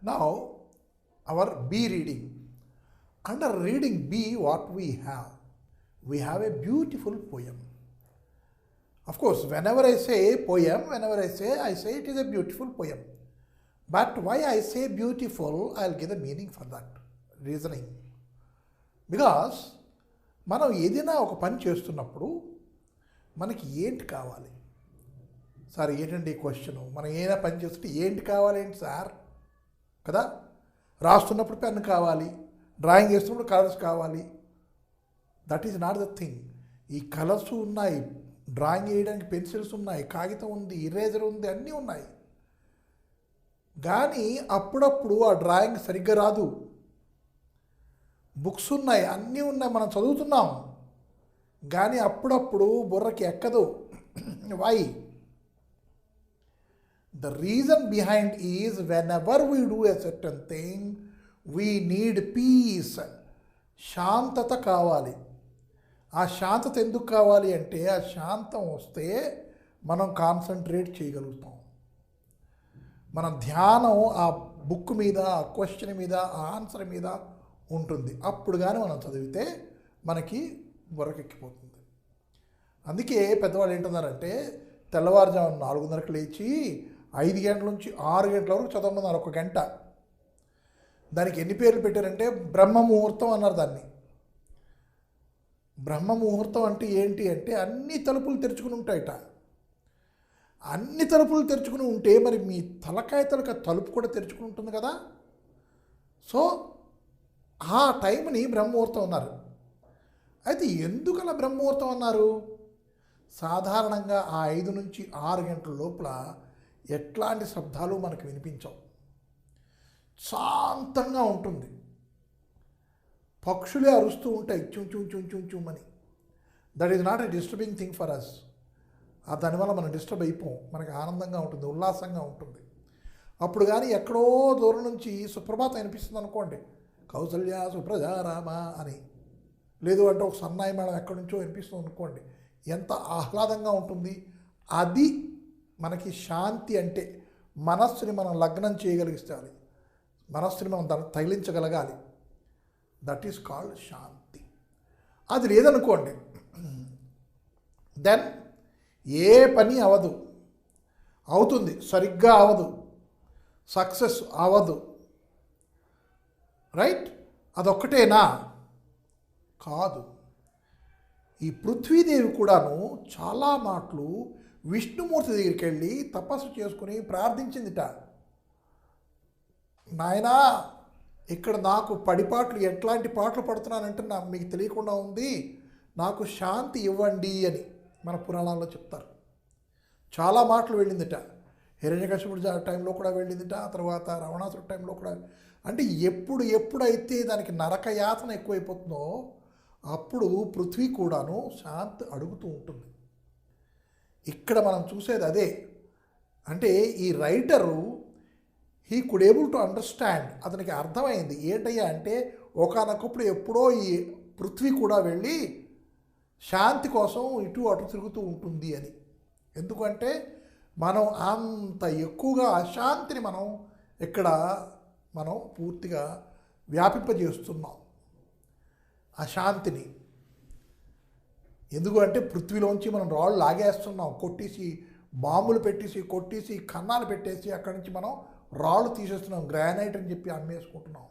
Now, our B reading. Under reading B, what we have? We have a beautiful poem. Of course, whenever I say poem, I say it is a beautiful poem. But why I say beautiful, I'll give a meaning for that reasoning. Because మనం ఏదైనా ఒక పని చేస్తున్నప్పుడు మనకి ఏంటి కావాలి sir? ఏంటండి ఈ క్వశ్చను? మనం ఏదైనా పని చేస్తుంటే ఏంటి కావాలి ఏంటి సార్ కదా? రాస్తున్నప్పుడు పెన్ కావాలి, డ్రాయింగ్ చేస్తున్నప్పుడు కలర్స్ కావాలి. That is not the thing. ఈ కలర్స్ ఉన్నాయి, డ్రాయింగ్ వేయడానికి పెన్సిల్స్ ఉన్నాయి, కాగితం ఉంది, ఇరేజర్ ఉంది, అన్నీ ఉన్నాయి. కానీ అప్పుడప్పుడు ఆ డ్రాయింగ్ సరిగ్గా రాదు. బుక్స్ ఉన్నాయి, అన్నీ ఉన్నాయి, మనం చదువుతున్నాం, కానీ అప్పుడప్పుడు బుర్రకి ఎక్కదు. Why? The reason behind is whenever we do a certain thing, we need peace. శాంతత కావాలి. ఆ శాంతత ఎందుకు కావాలి అంటే, ఆ శాంతం వస్తే మనం కాన్సన్ట్రేట్ చేయగలుగుతాం. మన ధ్యానం ఆ బుక్ మీద, ఆ క్వశ్చన్ మీద, ఆ ఆన్సర్ మీద ఉంటుంది. అప్పుడు కానీ మనం చదివితే మనకి బుర్రకెక్కిపోతుంది. అందుకే పెద్దవాళ్ళు ఏంటన్నారంటే, తెల్లవారుజామున 4:30కి లేచి 5 గంటల నుంచి 6 గంటల వరకు చదవమన్నారు, 1 గంట. దానికి ఎన్ని పేర్లు పెట్టారంటే బ్రహ్మ ముహూర్తం అన్నారు దాన్ని. బ్రహ్మ ముహూర్తం అంటే ఏంటి అంటే, అన్ని తలుపులు తెరుచుకుని ఉంటాయట. అన్ని తలుపులు తెరుచుకుని ఉంటే మరి మీ తలకాయ తలుపు కూడా తెరుచుకుని ఉంటుంది కదా. సో ఆ టైంని బ్రహ్మముహూర్తం అన్నారు. అయితే ఎందుకు అలా బ్రహ్మముహూర్తం అన్నారు? సాధారణంగా ఆ 5 నుంచి 6 గంటల లోపల ఎట్లాంటి శబ్దాలు మనకు వినిపించవు, శాంతంగా ఉంటుంది. పక్షులే అరుస్తూ ఉంటాయి చుం చుం చుం చుం చుమ్మని. That is not a disturbing thing for us. దానివల్ల మనం డిస్టర్బ్ అయిపోం, మనకి ఆనందంగా ఉంటుంది, ఉల్లాసంగా ఉంటుంది. అప్పుడు కానీ ఎక్కడో దూరం నుంచి సుప్రభాతం అనిపిస్తుంది అనుకోండి, కౌసల్య సుప్రజారామ అని, లేదు అంటే ఒక సన్నాయి మేడం ఎక్కడి నుంచో అనిపిస్తుంది అనుకోండి, ఎంత ఆహ్లాదంగా ఉంటుంది. అది మనకి శాంతి అంటే. మనస్సుని మనం లగ్నం చేయగలిగిస్తాలి, మనస్సుని మనం తగిలించగలగాలి. దట్ ఈస్ కాల్డ్ శాంతి. అది లేదనుకోండి, దెన్ ఏ పని అవదు, అవుతుంది సరిగ్గా అవదు, సక్సెస్ అవదు. రైట్? అదొక్కటేనా? కాదు. ఈ పృథ్వీదేవి కూడాను చాలా మాటలు విష్ణుమూర్తి దగ్గరికి వెళ్ళి తపస్సు చేసుకుని ప్రార్థించిందిట. నాయనా, ఇక్కడ నాకు పడిపాట్లు, ఎట్లాంటి పాటలు పడుతున్నానంటే మీకు తెలియకుండా ఉంది, నాకు శాంతి ఇవ్వండి అని మన పురాణాల్లో చెప్తారు. చాలా మాటలు వెళ్ళిందిట. హిరణ్యకశిపుడు టైంలో కూడా వెళ్ళిందిట, తర్వాత రావణాసురుడి టైంలో కూడా. అంటే ఎప్పుడైతే దానికి నరక యాతన ఎక్కువైపోతుందో అప్పుడు పృథ్వీ కూడాను శాంతి అడుగుతూ ఉంటుంది. ఇక్కడ మనం చూసేది అదే. అంటే ఈ writer he could able to understand, అతనికి అర్థమైంది ఏంటయ్యా అంటే, ఒకానొకప్పుడు ఎప్పుడో ఈ పృథ్వీ కూడా వెళ్ళి శాంతి కోసం ఇటు అటు తిరుగుతూ ఉంటుంది అని. ఎందుకంటే మనం అంత ఎక్కువగా అశాంతిని మనం పూర్తిగా వ్యాపింపజేస్తున్నాం అశాంతిని. ఎందుకంటే పృథ్వీలోంచి మనం రాళ్ళు లాగేస్తున్నాం, కొట్టేసి బాంబులు పెట్టేసి కొట్టేసి కన్నాలు పెట్టేసి అక్కడి నుంచి మనం రాళ్ళు తీసేస్తున్నాం, గ్రానైట్ అని చెప్పి అమ్మేసుకుంటున్నాం.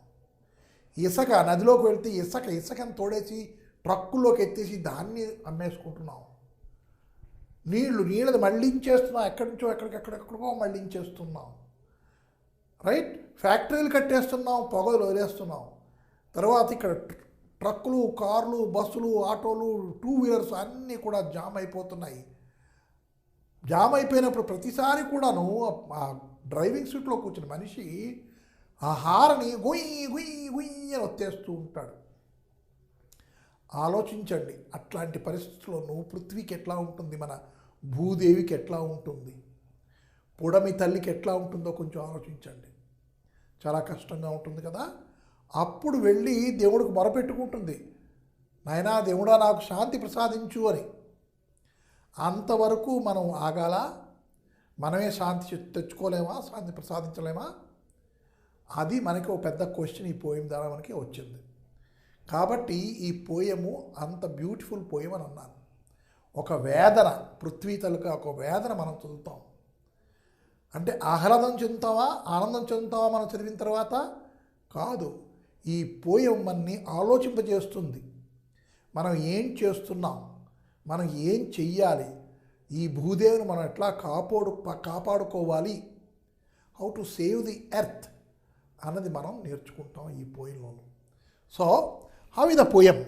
ఇసుక నదిలోకి వెళ్తే ఇసుకని తోడేసి ట్రక్కుల్లోకి ఎత్తేసి దాన్ని అమ్మేసుకుంటున్నాం. నీళ్ళది మళ్ళించేస్తున్నాం, ఎక్కడి నుంచో ఎక్కడికో మళ్ళించేస్తున్నాం. రైట్? ఫ్యాక్టరీలు కట్టేస్తున్నాం, పొగలు వదిలేస్తున్నాం. తర్వాత ఇక్కడ ట్రక్కులు, కార్లు, బస్సులు, ఆటోలు, 2 వీలర్స్ అన్నీ కూడా జామ్ అయిపోతున్నాయి. జామ్ అయిపోయినప్పుడు ప్రతిసారి కూడాను ఆ డ్రైవింగ్ సీట్లో కూర్చున్న మనిషి ఆ హారని గుయ్యి గుయ్యి గుయ్యి అని వచ్చేస్తూ ఉంటాడు. ఆలోచించండి, అట్లాంటి పరిస్థితుల్లోనూ పృథ్వీకి ఎట్లా ఉంటుంది, మన భూదేవికి ఎట్లా ఉంటుంది, పుడమి తల్లికి ఎట్లా ఉంటుందో కొంచెం ఆలోచించండి. చాలా కష్టంగా ఉంటుంది కదా. అప్పుడు వెళ్ళి దేవుడికి మొరపెట్టుకుంటుంది, నాయనా దేవుడా నాకు శాంతి ప్రసాదించు అని. అంతవరకు మనం ఆగాల? మనమే శాంతి తెచ్చుకోలేమా? శాంతి ప్రసాదించలేమా? అది మనకి ఒక పెద్ద క్వశ్చన్ ఈ పోయం ద్వారా మనకి వచ్చింది. కాబట్టి ఈ పోయము అంత బ్యూటిఫుల్ పోయం అని అన్నాను. ఒక వేదన, పృథ్వీ తలుక ఒక వేదన మనం చదువుతాం. అంటే ఆహ్లాదం చెందుతావా, ఆనందం చెందుతావా మనం చదివిన తర్వాత? కాదు. ఈ పోయం మనని ఆలోచింపజేస్తుంది. మనం ఏం చేస్తున్నాం, మనం ఏం చెయ్యాలి, ఈ భూదేవిని మనం ఎట్లా కాపాడుకోవాలి, how to save the earth అన్నది మనం నేర్చుకుంటాం ఈ పోయంలోను. So how is the poem?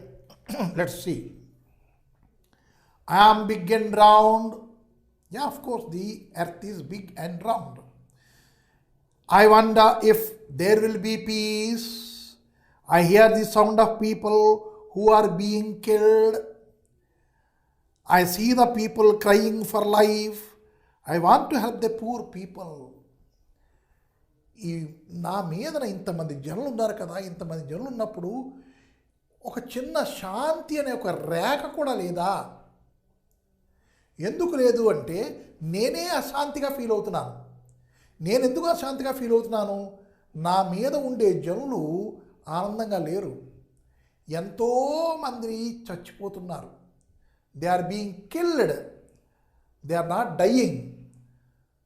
Let's see. I am big and round. Yeah, of course, the earth is big and round. I wonder if there will be peace. I hear the sound of people who are being killed. I see the people crying for life. I want to help the poor people. ఈ నా మీదన ఇంతమంది జనులు ఉన్నారు కదా, ఇంతమంది జనులు ఉన్నప్పుడు ఒక చిన్న శాంతి అనే ఒక రేఖ కూడా లేదా? ఎందుకు లేదు అంటే నేనే అశాంతిగా ఫీల్ అవుతున్నాను. నేను ఎందుకు అశాంతిగా ఫీల్ అవుతున్నాను? నా మీద ఉండే జనులు ఆనందంగా లేరు. ఎంతోమంది చచ్చిపోతున్నారు. They are being killed, they are not dying.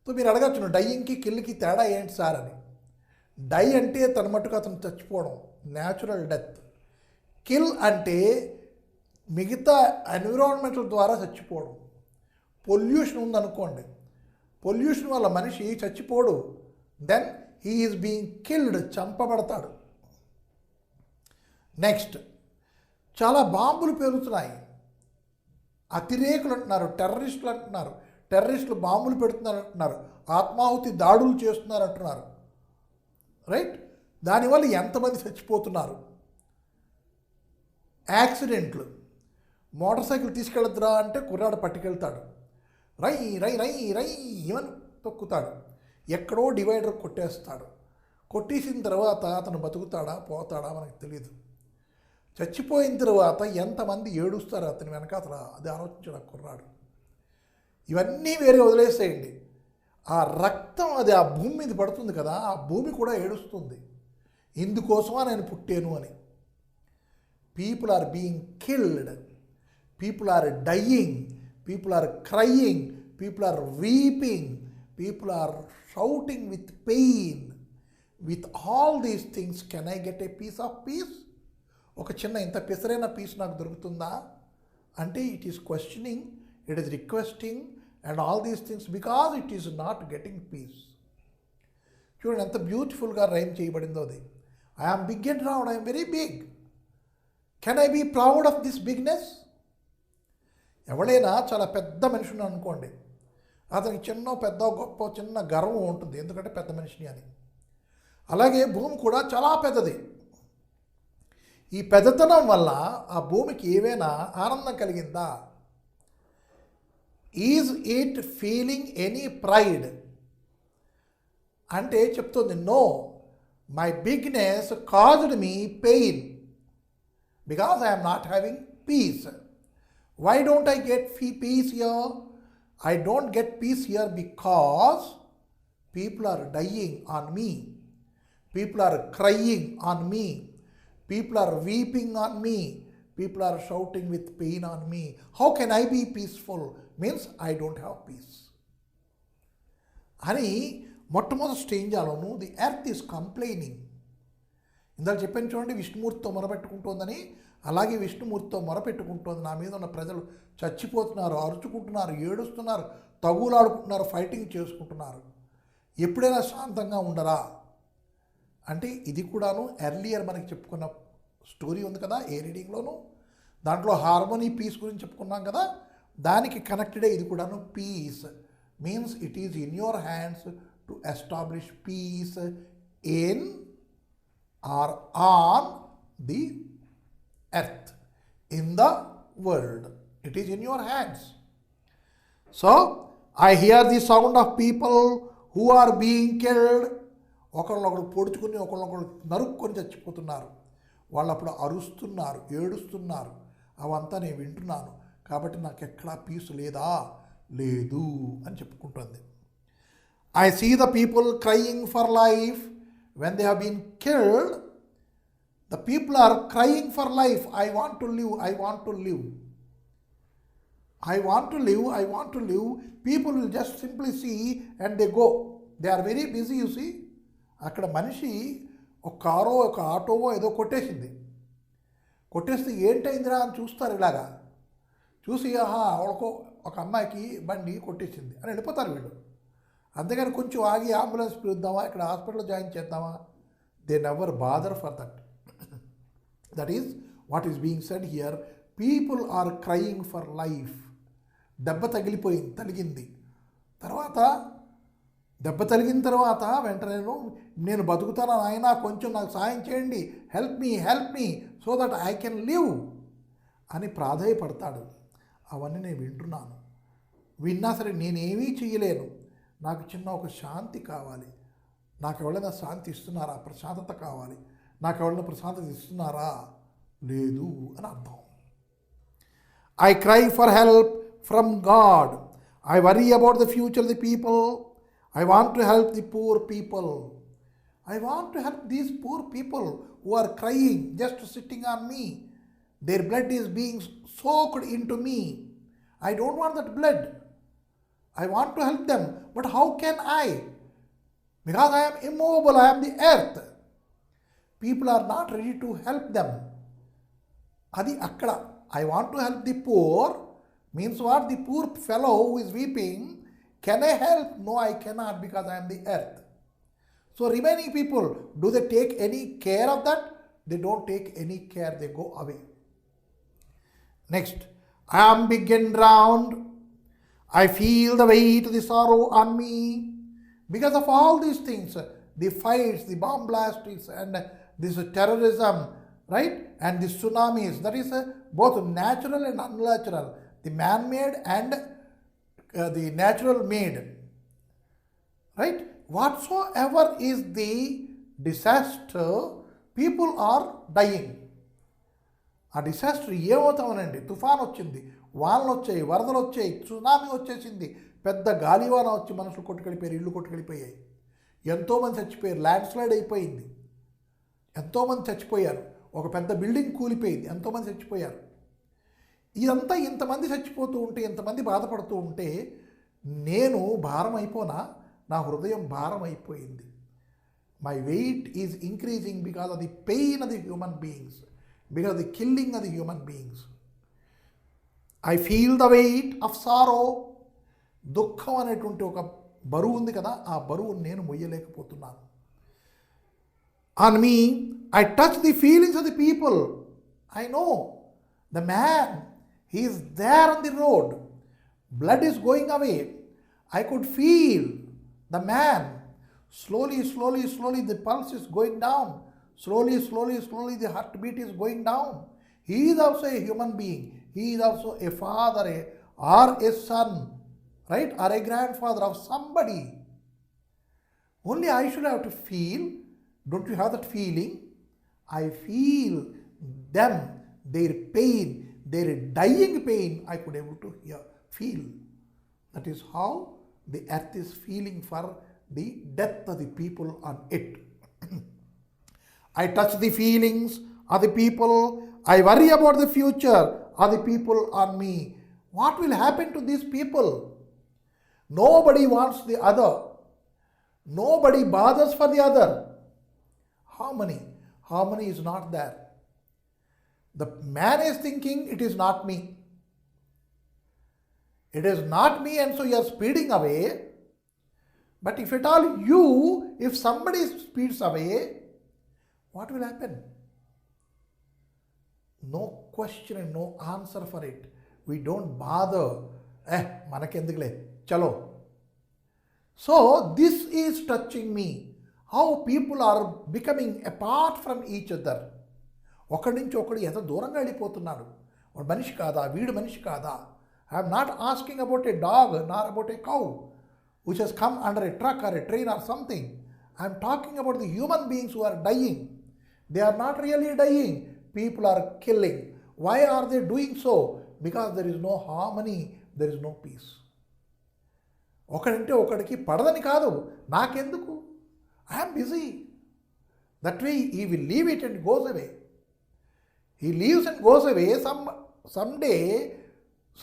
So మీరు అడగచ్చును, డయింగ్కి కిల్కి తేడా ఏంటి సార్ అని. డై అంటే తన మట్టుకు అతను చచ్చిపోవడం, న్యాచురల్ డెత్. కిల్ అంటే మిగతా ఎన్విరాన్మెంటల్ ద్వారా చచ్చిపోవడం. పొల్యూషన్ ఉందనుకోండి, పొల్యూషన్ వల్ల మనిషి చచ్చిపోడు, then he is being killed, చంపబడతాడు. నెక్స్ట్, చాలా బాంబులు పెరుగుతున్నాయి. అతిరేకులు అంటున్నారు, టెర్రరిస్టులు అంటున్నారు, టెర్రరిస్టులు బాంబులు పెడుతున్నారు అంటున్నారు, ఆత్మాహుతి దాడులు చేస్తున్నారు అంటున్నారు. రైట్? దానివల్ల ఎంతమంది చచ్చిపోతున్నారు? యాక్సిడెంట్లు. మోటార్ సైకిల్ తీసుకెళ్ళద్దురా అంటే కుర్రాడు పట్టుకెళ్తాడు, రై రై రై రై ఏమని తొక్కుతాడు, ఎక్కడో డివైడర్ కొట్టేస్తాడు. కొట్టేసిన తర్వాత అతను బతుకుతాడా పోతాడా మనకు తెలియదు. చచ్చిపోయిన తర్వాత ఎంతమంది ఏడుస్తారు అతని వెనకాతల, అది ఆలోచించాడు కుర్రాడు. ఇవన్నీ వేరే వదిలేసేయండి. ఆ రక్తం అది ఆ భూమి మీద పడుతుంది కదా, ఆ భూమి కూడా ఏడుస్తుంది, ఇందుకోసమా నేను పుట్టాను అని. People are being killed, people are dying, people are crying, people are weeping, people are shouting with pain. With all these things, can I get a piece of peace? ఒక చిన్న ఇంత పెసరైన పీస్ నాకు దొరుకుతుందా అంటే it is questioning, it is requesting and all these things because it is not getting peace. చూడండి ఎంత బ్యూటిఫుల్గా rhyme చేయబడిందో అది. I'm big and round, I'm very big. Can I be proud of this bigness? ఎవడైనా చాలా పెద్ద మనిషిని అనుకోండి, అతనికి చిన్న పెద్ద గొప్ప చిన్న గర్వం ఉంటుంది, ఎందుకంటే పెద్ద మనిషిని అని. అలాగే భూమి కూడా చాలా పెద్దది. ఈ పెద్దతనం వల్ల ఆ భూమికి ఏవైనా ఆనందం కలిగిందా? Is it feeling any pride అంటే చెప్తుంది, no, my bigness caused me pain because I'm not having peace. Why don't I get peace here? I don't get peace here because people are dying on me. People are crying on me. People are weeping on me. People are shouting with pain on me. How can I be peaceful? Means I don't have peace. అని మొట్టమొదటి స్టేజ్లోను the earth is complaining. ఇందాక చెప్పాను చూడండి, విష్ణుమూర్తితో మొరపెట్టుకుంటోందని. అలాగే విష్ణుమూర్తితో మొరపెట్టుకుంటోంది, నా మీద ఉన్న ప్రజలు చచ్చిపోతున్నారు, అరుచుకుంటున్నారు, ఏడుస్తున్నారు, తగులాడుకుంటున్నారు, ఫైటింగ్ చేసుకుంటున్నారు, ఎప్పుడైనా శాంతంగా ఉండరా అంటే ఇది కూడాను ఎర్లియర్ మనకి చెప్పుకున్న స్టోరీ ఉంది కదా ఏ రీడింగ్లోనూ, దాంట్లో హార్మోనీ పీస్ గురించి చెప్పుకున్నాం కదా, దానికి కనెక్టెడే ఇది కూడాను. Peace means it is in your hands to establish peace in or on the earth, in the world. It is in your hands. So I hear the sound of people who are being killed. ఒకళ్ళొకడు పొడుచుకుని ఒకళ్ళొకడు నరుక్కొని చచ్చిపోతున్నారు. వాళ్ళు అప్పుడు అరుస్తున్నారు, ఏడుస్తున్నారు, అవంతా నేను వింటున్నాను. కాబట్టి నాకు ఎక్కడా పీసు లేదా? లేదు అని చెప్పుకుంటుంది. I see the people crying for life. when they have been killed, the people are crying for life. I want to live, I want to live. I want to live, I want to live. People will just simply see and they go. They are very busy, you see. అక్కడ మనిషి ఒక కారో ఒక ఆటోవో ఏదో కొట్టేసింది. కొట్టేస్తే ఏంటైందిరా అని చూస్తారు ఇలాగా. చూసి వాళ్ళకో ఒక అమ్మాయికి బండి కొట్టేసింది అని వెళ్ళిపోతారు వీళ్ళు. అంతేగాని కొంచెం ఆగి అంబులెన్స్ పిలుద్దామా, ఇక్కడ హాస్పిటల్లో జాయిన్ చేద్దామా, they never bother for that. That is what is being said here. People are crying for life. దెబ్బ తగిలింది. దెబ్బ తగిలిన తర్వాత వెంటనే నేను బతుకుతాను ఆయన, కొంచెం నాకు సాయం చేయండి, help me so that I can live అని ప్రాధేయపడతాడు. అవన్నీ నేను వింటున్నాను. విన్నా సరే నేనేమీ చేయలేను, నాకు చిన్న ఒక శాంతి కావాలి, నాకు ఎవరైనా శాంతి ఇస్తున్నారా, ప్రశాంతత కావాలి, నాకు ఎవరైనా ప్రశాంతత ఇస్తున్నారా, లేదు అని అర్థం. I cry for help from God. I worry about the future the people. I want to help the poor people. I want to help these poor people who are crying just sitting on me. Their blood is being soaked into me. I don't want that blood. I want to help them. But how can I? Because I am immobile, I am the earth. People are not ready to help them. Adi akkada. I want to help the poor means what? The poor fellow who is weeping. Can I help? No, I cannot because I am the earth. So remaining people, do they take any care of that? They don't take any care, they go away. Next, I am big and round. I feel the weight of the sorrow on me. Because of all these things, the fights, the bomb blasts and this terrorism, right? And the tsunamis, that is both natural and unnatural, the man-made and the natural made, right? Whatsoever is the disaster, people are dying. ఆ disaster ఏమవుతామనండి, తుఫాన్ వచ్చింది, వానలు వచ్చాయి, వరదలు వచ్చాయి, tsunami వచ్చేసింది, పెద్ద గాలివాన వచ్చి మనుషులు కొట్టుకెళ్ళిపోయారు, ఇల్లు కొట్టుకెళ్ళిపోయాయి, ఎంతోమంది చచ్చిపోయారు, ల్యాండ్ స్లైడ్ అయిపోయింది, ఎంతోమంది చచ్చిపోయారు, ఒక పెద్ద బిల్డింగ్ కూలిపోయింది, ఎంతోమంది చచ్చిపోయారు. ఇదంతా ఇంతమంది చచ్చిపోతూ ఉంటే, ఇంతమంది బాధపడుతూ ఉంటే నేను భారం అయిపోనా? నా హృదయం భారం అయిపోయింది. My weight is increasing because of the pain of the human beings, because of the killing of the human beings. I feel the weight of sorrow. దుఃఖం అనేటువంటి ఒక బరువు ఉంది కదా, ఆ బరువు నేను మొయ్యలేకపోతున్నాను. On me I touch the feelings of the people. I know the man, he is there on the road, blood is going away, I could feel the man. Slowly the pulse is going down, slowly the heartbeat is going down. He is also a human being, he is also a father, or a son, right, or a grandfather of somebody. Only I should have to feel. Don't you have that feeling? I feel them, their pain, their dying pain, I could able to feel. That is how the earth is feeling for the death of the people on it. I touch the feelings of the people. I worry about the future of the people on me. What will happen to these people? Nobody wants the other. Nobody bothers for the other. Harmony. Harmony is not there. The man is thinking, it is not me. It is not me, and so you are speeding away. But if at all if somebody speeds away, what will happen? No question and no answer for it. We don't bother. Manakendukle, chalo. So this is touching me. How people are becoming apart from each other. ఒకడి నుంచి ఒకడు ఎంత దూరంగా వెళ్ళిపోతున్నాడు. వాడు మనిషి కాదా, వీడు మనిషి కాదా. I'm not asking about a dog nor about a cow which has come under a truck or a train or something. I'm talking about the human beings who are dying. They are not really dying. People are killing. Why are they doing so? Because there is no harmony, there is no peace. ఒకడంటే ఒకడికి పడదని కాదు, నాకెందుకు, I'm busy, That way he will leave it and goes away. He leaves and goes away. Someday,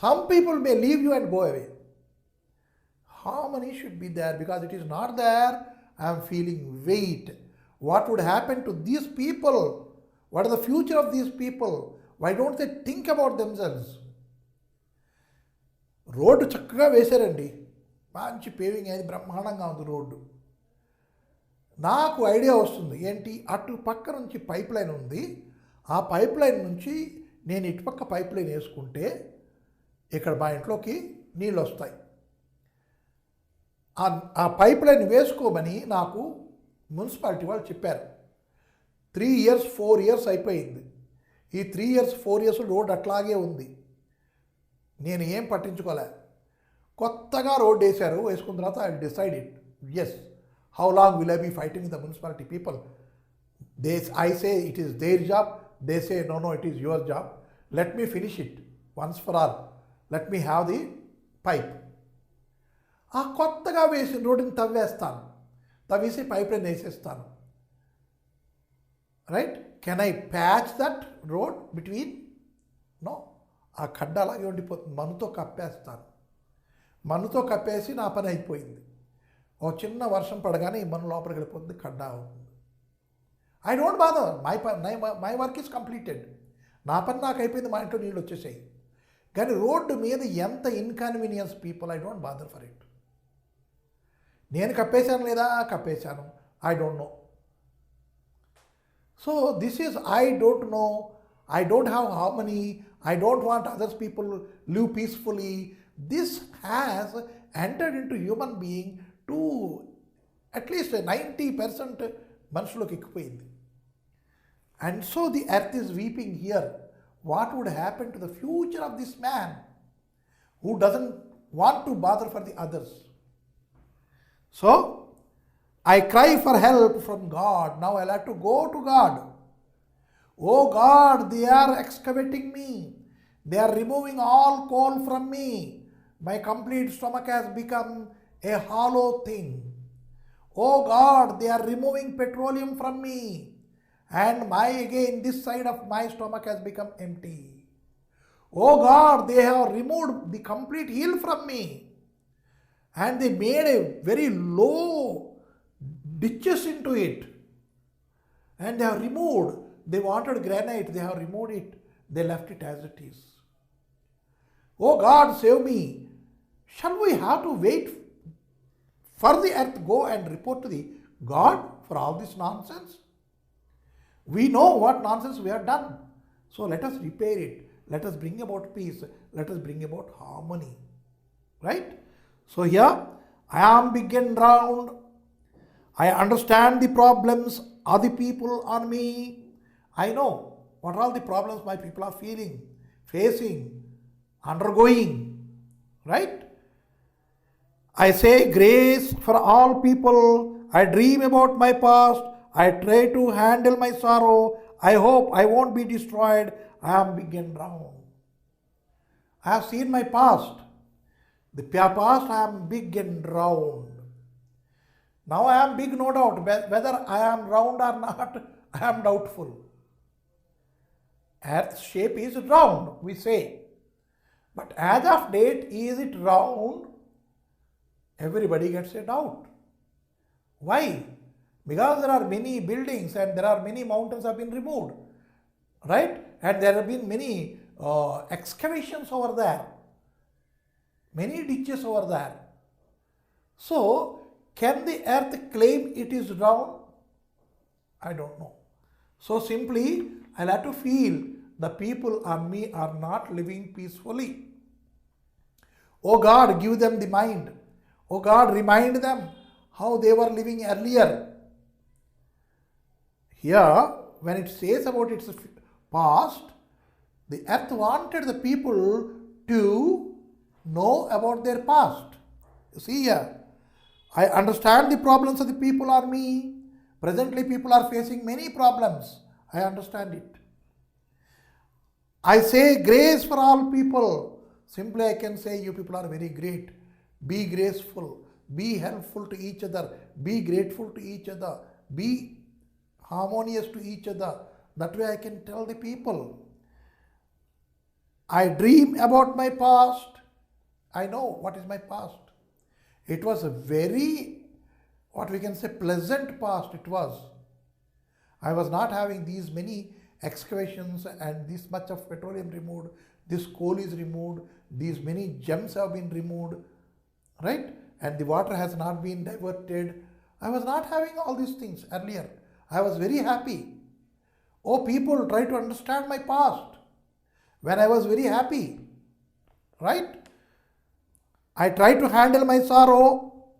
some people may leave you and go away. Harmony should be there, because it is not there. I am feeling weight. What would happen to these people? What is the future of these people? Why don't they think about themselves? Road చక్కగా వేశారండి, మంచి paving అయింది, బ్రహ్మాండంగా ఉంది road. నాకు idea వస్తుంది ఏంటి, అటు పక్క నుంచి పైప్ లైన్ ఉంది, ఆ పైప్ లైన్ నుంచి నేను ఇటుపక్క పైప్ లైన్ వేసుకుంటే ఇక్కడ మా ఇంట్లోకి నీళ్ళు వస్తాయి. ఆ పైప్ లైన్ వేసుకోమని నాకు మున్సిపాలిటీ వాళ్ళు చెప్పారు. 3 years 4 years అయిపోయింది. ఈ 3 years 4 years రోడ్ అట్లాగే ఉంది. నేను ఏం పట్టించుకోలే. కొత్తగా రోడ్ వేశారు, వేసుకున్న తర్వాత I decide it. Yes, how long will I be fighting the municipality people? I say it is their job, they say no, it is your job. Let me finish it once for all. Let me have the pipe. ఆ కొత్తగా వేసిన రోడ్డుని తవ్వేస్తాను, తవ్వేసి pipeline వేసేస్తాను. Right? Can I patch that road between? No. ఆ ఖడ్డ అలాగే ఉండిపోతుంది. మన్నుతో కప్పేస్తాను. మన్నుతో కప్పేసి నా పని అయిపోయింది. ఓ చిన్న వర్షం పడగానే ఈ మన్ను లోపలికి వెళ్ళిపోతుంది, ఖడ్డ అవుతుంది. I don't bother, my work is completed. నా పని నాకు అయిపోయింది, మా ఇంట్లో నీళ్ళు వచ్చేసాయి. కానీ రోడ్డు మీద ఎంత inconvenience people, I don't bother for it. నేను కప్పేశాను లేదా? కప్పేశాను. I don't know. So this is I don't know. I don't have harmony. I don't want others people live peacefully. This has entered into human being to at least 90% మనుషులకు ఎక్కిపోయింది. And so the earth is weeping here. What would happen to the future of this man who doesn't want to bother for the others? So I cry for help from God. Now I'll have to go to God. Oh God, they are excavating me. They are removing all coal from me. My complete stomach has become a hollow thing. Oh God, they are removing petroleum from me. And this side of my stomach has become empty. Oh God, they have removed the complete heel from me. And they made a very low ditches into it. And they have removed. They wanted granite, they have removed it, they left it as it is. Oh God, save me. Shall we have to wait for the earth go and report to the God for all this nonsense? We know what nonsense we have done. So let us repair it. Let us bring about peace. Let us bring about harmony. Right? So here, I am big and round. I understand the problems of the people on me. I know what are all the problems my people are feeling, facing, undergoing, right? I say grace for all people. I dream about my past. I try to handle my sorrow. I hope I won't be destroyed. I am big and round. I have seen my past. The past I am big and round. Now I am big, no doubt. Whether I am round or not, I am doubtful. Earth's shape is round, we say. But as of date, is it round? Everybody gets a doubt. Why? Because there are many buildings and there are many mountains have been removed. Right? And there have been many excavations over there. Many ditches over there. So, can the earth claim it is round? I don't know. So simply, I'll have to feel the people on me are not living peacefully. Oh God, give them the mind. Oh God, remind them how they were living earlier. Here, when it says about its past, the earth wanted the people to know about their past. You see here, I understand the problems of the people on me. Presently, people are facing many problems. I understand it. I say grace for all people. Simply I can say you people are very great. Be graceful. Be helpful to each other. Be grateful to each other. Be harmonious to each other. That way I can tell the people. I dream about my past. I know what is my past. It was a very, what we can say, pleasant past it was. I was not having these many excavations and this much of petroleum removed, this coal is removed, these many gems have been removed, right? And the water has not been diverted. I was not having all these things earlier. I was very happy. Oh, people, try to understand my past when I was very happy, right? I try to handle my sorrow.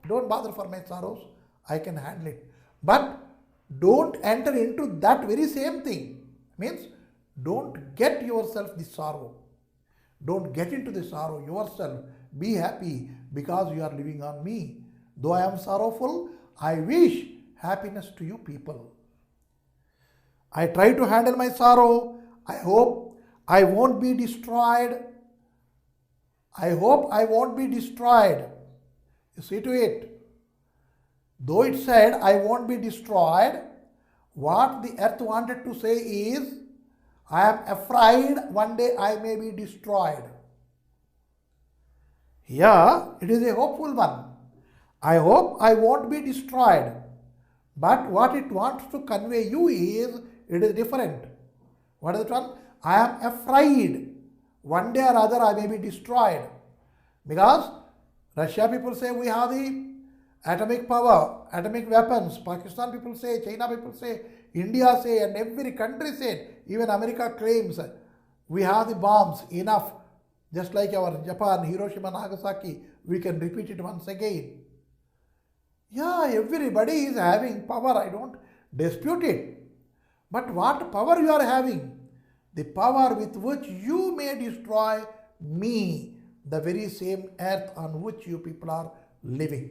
Don't bother for my sorrows. I can handle it. But don't enter into that very same thing. Means don't get yourself the sorrow. Don't get into the sorrow yourself. Be happy because you are living on me. Though I am sorrowful, I wish happiness to you people. I try to handle my sorrow. I hope I won't be destroyed. I hope I won't be destroyed. You see to it. Though it said I won't be destroyed, what the earth wanted to say is, I am afraid one day I may be destroyed. Here it is a hopeful one. I hope I won't be destroyed. But what it wants to convey you is, it is different. What is it one? I am afraid one day or other I may be destroyed. Because Russia people say we have the atomic power, atomic weapons. Pakistan people say, China people say, India say, and every country said, even America claims we have the bombs enough. Just like our Japan, Hiroshima, Nagasaki, we can repeat it once again. Yeah, everybody is having power. I don't dispute it. But what power you are having? The power with which you may destroy me, the very same earth on which you people are living.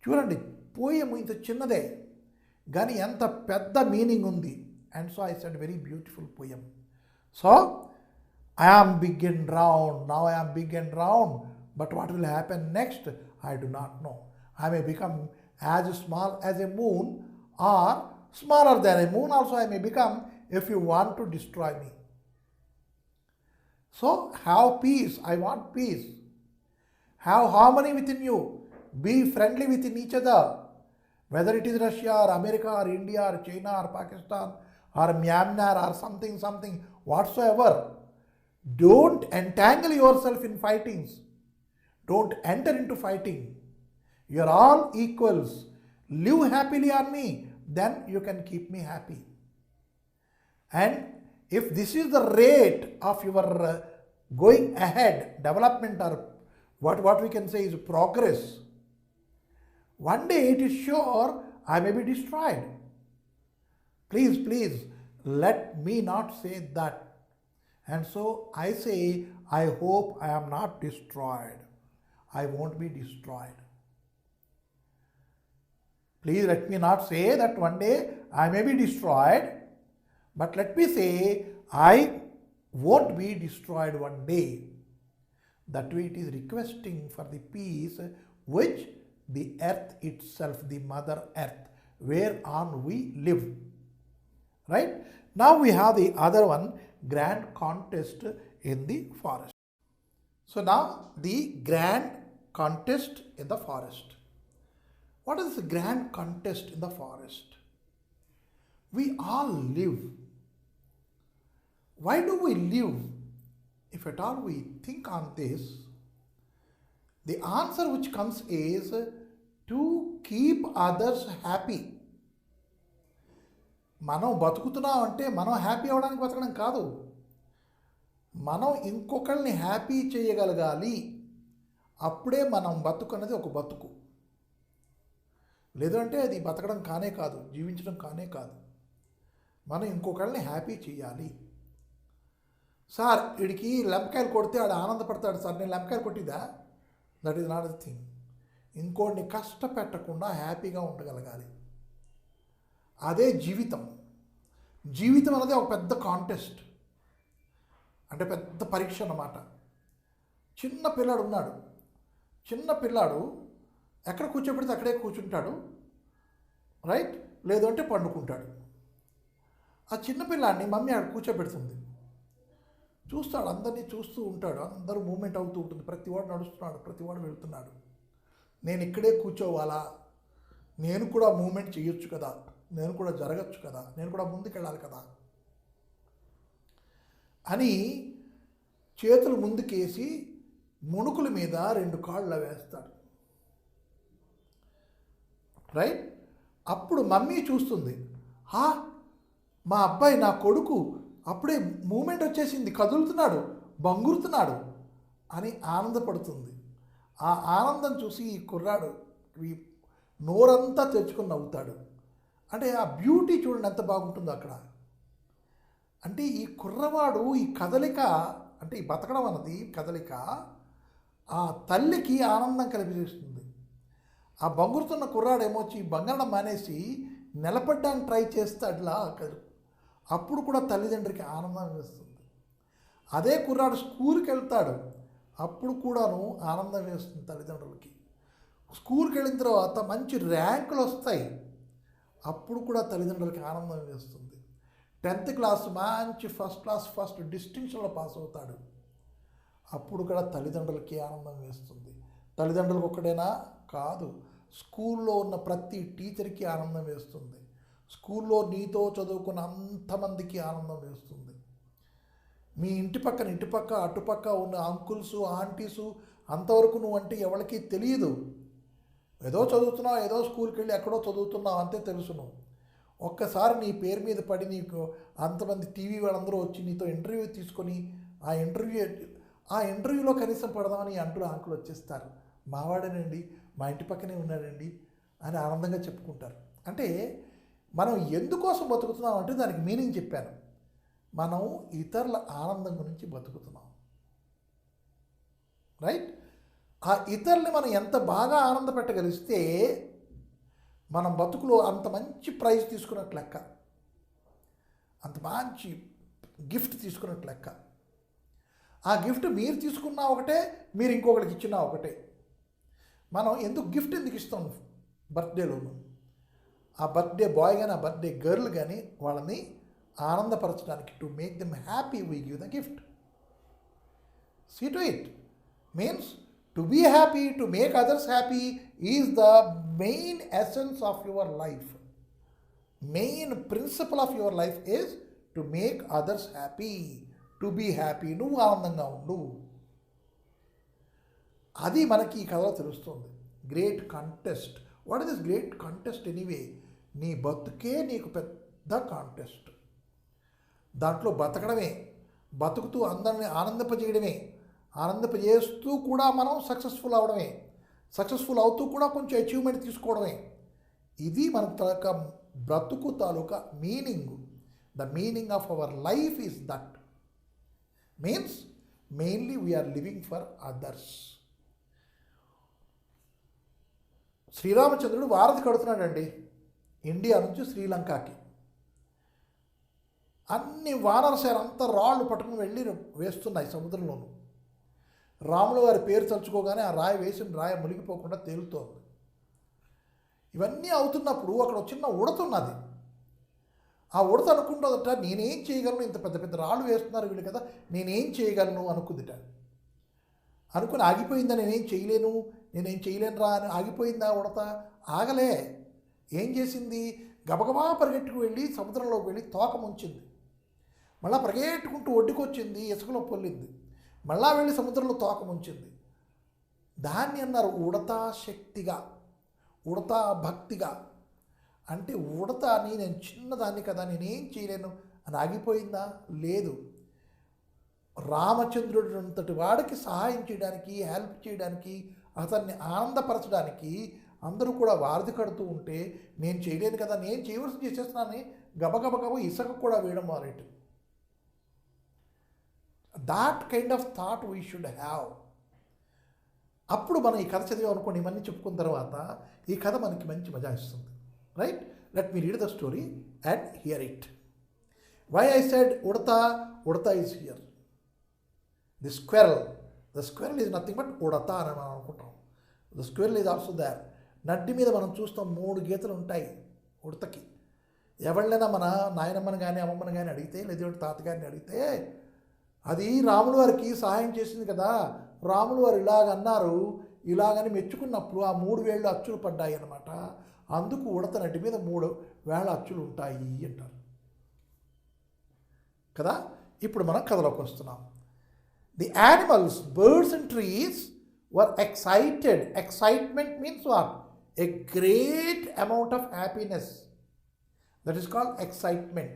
చూడండి, poem ఇంత చిన్నదే కానీ ఎంత పెద్ద meaning ఉంది. And so I said very beautiful poem. So I am big and round, now I am big and round, but what will happen next? I do not know. I may become as small as a moon or smaller than a moon also I may become if you want to destroy me. So have peace, I want peace. Have harmony within you. Be friendly within each other. Whether it is Russia or America or India or China or Pakistan or Myanmar or something whatsoever. Don't entangle yourself in fightings. Don't enter into fighting. You are all equals. Live happily on me, then you can keep me happy. And if this is the rate of your going ahead, development, or what we can say is progress, one day it is sure I may be destroyed. Please, let me not say that. And so I say, I hope I am not destroyed. I won't be destroyed. Please let me not say that one day I may be destroyed, but let me say I won't be destroyed one day. That way it is requesting for the peace which the earth itself, the mother earth, whereon we live. Right? Now we have the other one, grand contest in the forest. So now the grand contest in the forest. What is the grand contest in the forest? We all live. Why do we live? If at all we think on this, the answer which comes is to keep others happy. మనం బతుకుతున్నాం అంటే మనం happy అవ్వడానికి బతకడం కాదు, మనం ఇంకొకరిని happy చేయగలగాలి. అప్పుడే మనం బతుకున్నది ఒక బతుకు. లేదంటే అది బతకడం కానే కాదు, జీవించడం కానే కాదు. మనం ఇంకొకరిని హ్యాపీ చేయాలి. సార్ వీడికి లెంపకాయలు కొడితే ఆడు ఆనందపడతాడు సార్, నేను లెంపకాయలు కొట్టిదా? That is not the thing. ఇంకోడిని కష్టపెట్టకుండా హ్యాపీగా ఉండగలగాలి. అదే జీవితం. జీవితం అనేది ఒక పెద్ద కాంటెస్ట్, అంటే పెద్ద పరీక్ష అన్నమాట. చిన్న పిల్లాడు ఉన్నాడు. చిన్న పిల్లాడు ఎక్కడ కూర్చోబెడితే అక్కడే కూర్చుంటాడు, రైట్? లేదు అంటే పండుకుంటాడు. ఆ చిన్నపిల్లాన్ని మమ్మీ ఆడ కూర్చోబెడుతుంది. చూస్తాడు, అందరినీ చూస్తూ ఉంటాడు. అందరూ మూమెంట్ అవుతూ ఉంటుంది, ప్రతివాడు నడుస్తున్నాడు, ప్రతివాడు వెళ్తున్నాడు. నేను ఇక్కడే కూర్చోవాలా, నేను కూడా మూమెంట్ చేయొచ్చు కదా, నేను కూడా జరగచ్చు కదా, నేను కూడా ముందుకెళ్ళాలి కదా అని చేతులు ముందుకేసి ముణుకుల మీద 2 కాళ్ళు వేస్తాడు. రైట్? అప్పుడు మమ్మీ చూస్తుంది, మా అబ్బాయి, నా కొడుకు అప్పుడే మూమెంట్ వచ్చేసింది, కదులుతున్నాడు, బంగురుతున్నాడు అని ఆనందపడుతుంది. ఆ ఆనందం చూసి ఈ కుర్రాడు నోరంతా తెచ్చుకొని నవ్వుతాడు. అంటే ఆ బ్యూటీ చూడండి ఎంత బాగుంటుందో అక్కడ. అంటే ఈ కుర్రవాడు ఈ కదలిక, అంటే ఈ బతకడం అన్నది కదలిక ఆ తల్లికి ఆనందం కలిగిస్తుంది. ఆ బంగురుతున్న కుర్రాడేమో వచ్చి బంగారం మానేసి నిలబడ్డానికి ట్రై చేస్తాడులా, అప్పుడు కూడా తల్లిదండ్రికి ఆనందం వేస్తుంది. అదే కుర్రాడు స్కూల్కి వెళ్తాడు, అప్పుడు కూడాను ఆనందం వేస్తుంది తల్లిదండ్రులకి. స్కూల్కి వెళ్ళిన తర్వాత మంచి ర్యాంకులు వస్తాయి, అప్పుడు కూడా తల్లిదండ్రులకి ఆనందం వేస్తుంది. 10th క్లాస్ మంచి ఫస్ట్ క్లాస్ ఫస్ట్ డిస్టింక్షన్లో పాస్ అవుతాడు, అప్పుడు కూడా తల్లిదండ్రులకి ఆనందం వేస్తుంది. తల్లిదండ్రులకు ఒక్కడేనా కాదు, స్కూల్లో ఉన్న ప్రతి టీచర్కి ఆనందం వేస్తుంది. స్కూల్లో నీతో చదువుకున్న అంతమందికి ఆనందం వేస్తుంది. మీ ఇంటి పక్క అటుపక్క ఉన్న అంకుల్సు ఆంటీసు అంతవరకు నువ్వంటే ఎవరికి తెలియదు. ఏదో చదువుతున్నావు, ఏదో స్కూల్కి వెళ్ళి ఎక్కడో చదువుతున్నావు అంతే తెలుసును. ఒక్కసారి నీ పేరు మీద పడి నీకు అంతమంది టీవీ వాళ్ళందరూ వచ్చి నీతో ఇంటర్వ్యూ తీసుకొని ఆ ఇంటర్వ్యూలో కనీసం పడదామని అంకులు వచ్చేస్తారు. మావాడేనండి, మా ఇంటి పక్కనే ఉన్నాడండి అని ఆనందంగా చెప్పుకుంటారు. అంటే మనం ఎందుకోసం బతుకుతున్నాం అంటే దానికి మీనింగ్ చెప్పాను. మనం ఇతరుల ఆనందం గురించి బతుకుతున్నాం. రైట్? ఆ ఇతరుల్ని మనం ఎంత బాగా ఆనంద పెట్టగలిస్తే మనం బతుకులో అంత మంచి ప్రైజ్ తీసుకున్నట్టు లెక్క, అంత మంచి గిఫ్ట్ తీసుకున్నట్టు లెక్క. ఆ గిఫ్ట్ మీరు తీసుకున్నా ఒకటే, మీరు ఇంకొకరికి ఇచ్చినా ఒకటే. మనం గిఫ్ట్ ఎందుకు ఇస్తాం బర్త్డేలోను? ఆ బర్త్డే బాయ్ కానీ ఆ బర్త్డే గర్ల్ కానీ వాళ్ళని ఆనందపరచడానికి, to make them happy we give the gift. See to it means to be happy, to make others happy is the main essence of your life. Main principle of your life is to make others happy, to be happy. నువ్వు ఆనందంగా ఉండు, అది మనకి ఈ కథలో తెలుస్తుంది. Great contest. What is this great contest anyway? నీ బతుకే నీకు పెద్ద కాంటెస్ట్. దాంట్లో బతకడమే, బతుకుతూ అందరిని ఆనందింపజేయడమే, ఆనందింపజేస్తూ కూడా మనం సక్సెస్ఫుల్ అవడమే, సక్సెస్ఫుల్ అవుతూ కూడా కొంచెం అచీవ్మెంట్ తీసుకోవడమే. ఇది మన తాలూకా బ్రతుకు తాలూకా meaning. The meaning of our life is that. Means mainly we are living for others. శ్రీరామచంద్రుడు వారధి కడుతున్నాడండి ఇండియా నుంచి శ్రీలంకకి. అన్ని వానరసేన అంతా రాళ్ళు పట్టుకుని వెళ్ళి వేస్తున్నాయి సముద్రంలోనూ. రాముల వారి పేరు తలుచుకోగానే ఆ రాయి వేసిన రాయి మునిగిపోకుండా తేలుతోంది. ఇవన్నీ అవుతున్నప్పుడు అక్కడ చిన్న ఉడతున్నది. ఆ ఉడత అనుకుంటుందట, నేనేం చేయగలను, ఇంత పెద్ద పెద్ద రాళ్ళు వేస్తున్నారు వీళ్ళు కదా, నేనేం చేయగలను అనుకుందిట. అనుకుని ఆగిపోయిందా, నేనేం చేయలేను రా అని ఆగిపోయిందా ఉడత? ఆగలే. ఏం చేసింది? గబగబా పరిగెట్టుకు వెళ్ళి సముద్రంలోకి వెళ్ళి తోక ముంచింది. మళ్ళా పరిగెట్టుకుంటూ ఒడ్డుకొచ్చింది, ఇసుకలో పొల్లింది. మళ్ళా వెళ్ళి సముద్రంలో తోక ముంచింది. దాన్ని అన్నారు ఉడతా శక్తిగా, ఉడతా భక్తిగా. అంటే ఉడత అని నేను చిన్నదాన్ని కదా, నేనేం చేయలేను అని ఆగిపోయిందా? లేదు. రామచంద్రుడు అంతటి వాడికి సహాయం చేయడానికి, హెల్ప్ చేయడానికి, అతన్ని ఆనందపరచడానికి అందరూ కూడా వారధి కడుతూ ఉంటే నేను చేయలేను కదా, నేను చేయవలసి చేసేస్తున్నానని గబగబగబ ఇసుక కూడా వేయడం మొదలెట్టు. That kind of thought we should have. అప్పుడు మనం ఈ కథ చదివాం అనుకోండి, ఇవన్నీ చెప్పుకున్న తర్వాత ఈ కథ మనకి మంచి మజా ఇస్తుంది. Right? Let me read the story and hear it. Why I said udata is here. The squirrel is nothing but udata అని మనం అనుకుంటాం. The squirrel is also there. నడ్డి మీద మనం చూస్తాం 3 గీతలు ఉంటాయి ఉడతకి. ఎవళ్ళైనా మన నాయనమ్మని కానీ అమ్మమ్మని కానీ అడిగితే లేదంటే తాతగారిని అడిగితే అది రాములు వారికి సహాయం చేసింది కదా, రాములు వారు ఇలాగన్నారు, ఇలాగని మెచ్చుకున్నప్పుడు ఆ 3 వేళ్ళు అచ్చులు పడ్డాయి అన్నమాట, అందుకు ఉడత నటి మీద 3 వేళ్ళ అచ్చులు ఉంటాయి అంటారు కదా. ఇప్పుడు మనం కథలోకి వస్తున్నాం. The animals, birds and trees were excited. Excitement means what? A great amount of happiness. That is called excitement.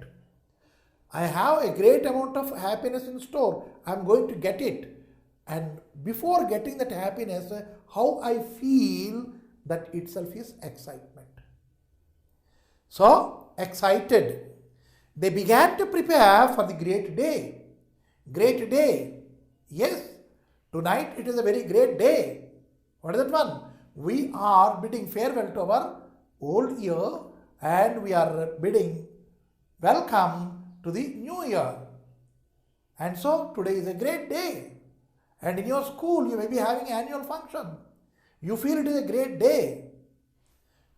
I have a great amount of happiness in store. I am going to get it. And before getting that happiness, how I feel, that itself is excitement. So, excited. They began to prepare for the great day. Great day. Yes. Tonight it is a very great day. What is that one? We are bidding farewell to our old year and we are bidding welcome to the new year. And so today is a great day. And in your school you may be having annual function. You feel it is a great day.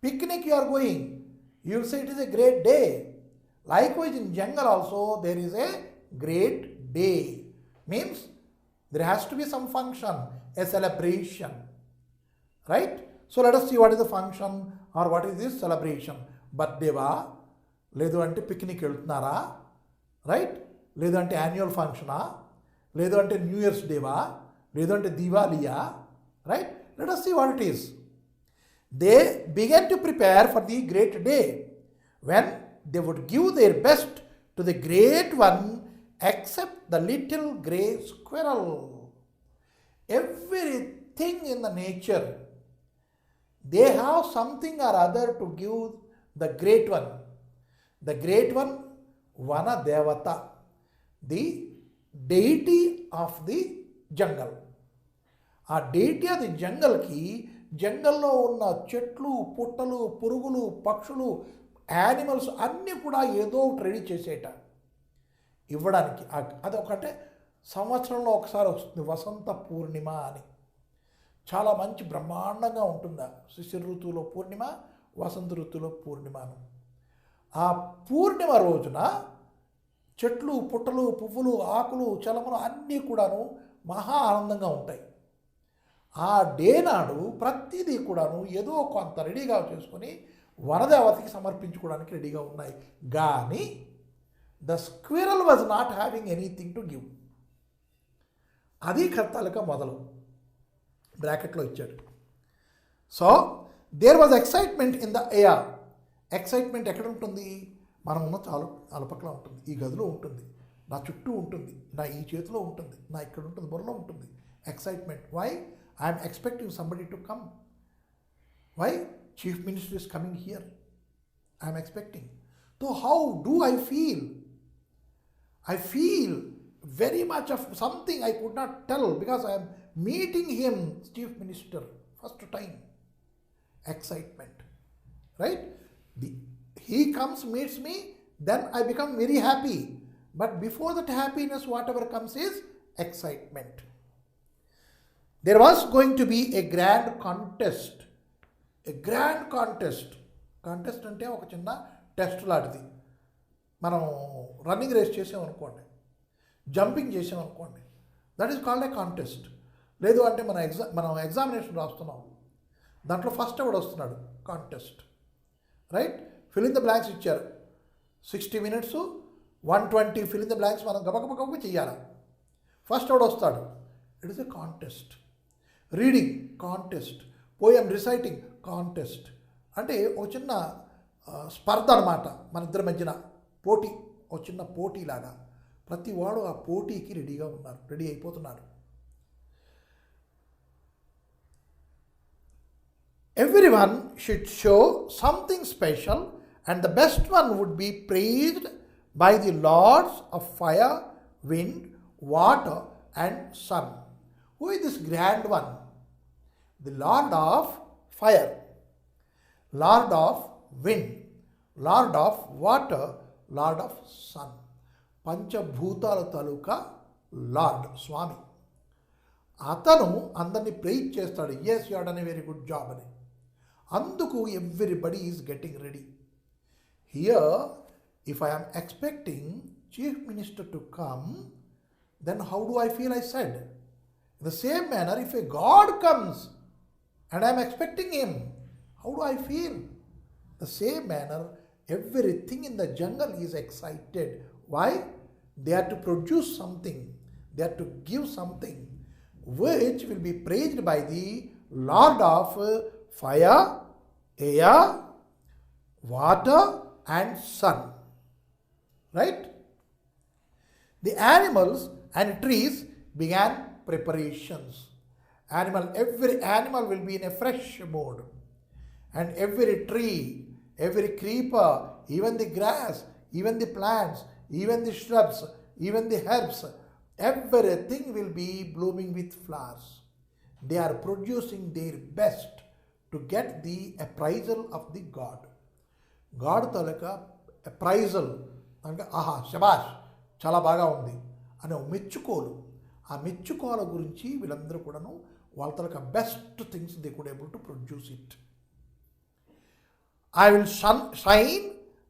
Picnic you are going. You will say it is a great day. Likewise in jungle also there is a great day. Means there has to be some function, a celebration, right? So let us see what is the function or what is this celebration. Birthday va, ledu ante picnic veltunara, right? Ledu ante annual function a, ledu ante New Year's Day va, ledu ante Diwaliya, right? Let us see what it is. They began to prepare for the great day when they would give their best to the great one, except the little grey squirrel. Everything in the nature, they have something or other to give the great one. The great one, Vana Devata, the deity of the jungle. ఆ deity of the jungle కి జంగల్లో ఉన్న చెట్లు, పుట్టలు, పురుగులు, పక్షులు, animals అన్నీ కూడా ఏదో రెడీ చేసేట ఇవ్వడానికి. అది ఒకటే సంవత్సరంలో ఒకసారి వస్తుంది, వసంత పూర్ణిమ అని. చాలా మంచి బ్రహ్మాండంగా ఉంటుందా శిశిర ఋతువులో పూర్ణిమ, వసంత ఋతువులో పూర్ణిమను. ఆ పూర్ణిమ రోజున చెట్లు, పుట్టలు, పువ్వులు, ఆకులు, చలములు అన్నీ కూడాను మహా ఆనందంగా ఉంటాయి. ఆ డే నాడు ప్రతిదీ కూడాను ఏదో కొంత రెడీగా చేసుకొని వనదేవతకి సమర్పించుకోవడానికి రెడీగా ఉన్నాయి. కానీ the squirrel was not having anything to give. అది కథలక మొదలు బ్రాకెట్లో ఇచ్చాడు. So there was excitement in the air. Excitement ఎక్కడ ఉంటుంది? మనం ఉన్న చాలు అలపక్కల ఉంటుంది, ఈ గదిలో ఉంటుంది, నా చుట్టూ ఉంటుంది, నా ఈ చేతిలో ఉంటుంది, నా ఇక్కడ ఉంటుంది, బుర్రలో ఉంటుంది. Excitement. Why? I'm expecting somebody to come. Why? Chief minister is coming here. I'm expecting. So how do I feel? I feel very much of something I could not tell because I am meeting him, Chief Minister, first time. Excitement, right? He comes, meets me, then I become very happy. But before that happiness, whatever comes is excitement. There was going to be a grand contest. A grand contest. Contest అంటే ఒక చిన్న test లాంటిది. మనం running race చేసామనుకోండి, jumping చేసామనుకోండి, that is called a contest. లేదు అంటే మనం ఎగ్జామినేషన్ రాస్తున్నాం, దాంట్లో ఫస్ట్ ఎవడు వస్తున్నాడు, contest, right? Fill in the blanks ఇచ్చారు, 60 minutes 120 fill in the blanks మనం గబగబ చేయాలి. ఫస్ట్ ఎవడు వస్తాడు, it is a contest. Reading contest, poem reciting contest. అంటే ఒక చిన్న స్పర్ధ అనమాట మన ఇద్దరి మధ్యన, పోటీ, ఒక చిన్న పోటీలాగా. ప్రతి వాడు ఆ పోటీకి రెడీగా ఉన్నారు, రెడీ అయిపోతున్నారు. Everyone should show something special and the best one would be praised by the lords of fire, wind, water and sun. Who is this grand one? The Lord of fire, Lord of wind, Lord of water, Lord of sun. పంచభూతాల తాలూకా lord, స్వామి. అతను అందరినీ praise చేస్తాడు. Yes, you are done a very good job అని. అందుకు everybody is getting ready. Here, if I am expecting chief minister to come, then how do I feel? I said. In the same manner, if a God comes and I am expecting him, how do I feel? The same manner, everything in the jungle is excited. Why? They are to produce something. They are to give something which will be praised by the Lord of fire, air, water and sun. Right? The animals and trees began preparations. Every animal will be in a fresh mood. And every tree, every creeper, even the grass, even the plants, even the shrubs, even the herbs, everything will be blooming with flowers. They are producing their best to get the appraisal of the God. God taluka appraisal అంటే ఆహా శబాష్ చాలా బాగా ఉంది అనే మెచ్చుకోలు. ఆ మెచ్చుకోల గురించి వీళ్ళందరూ కూడాను వాళ్ళ తాలూకా best things they could able to produce it. I will shine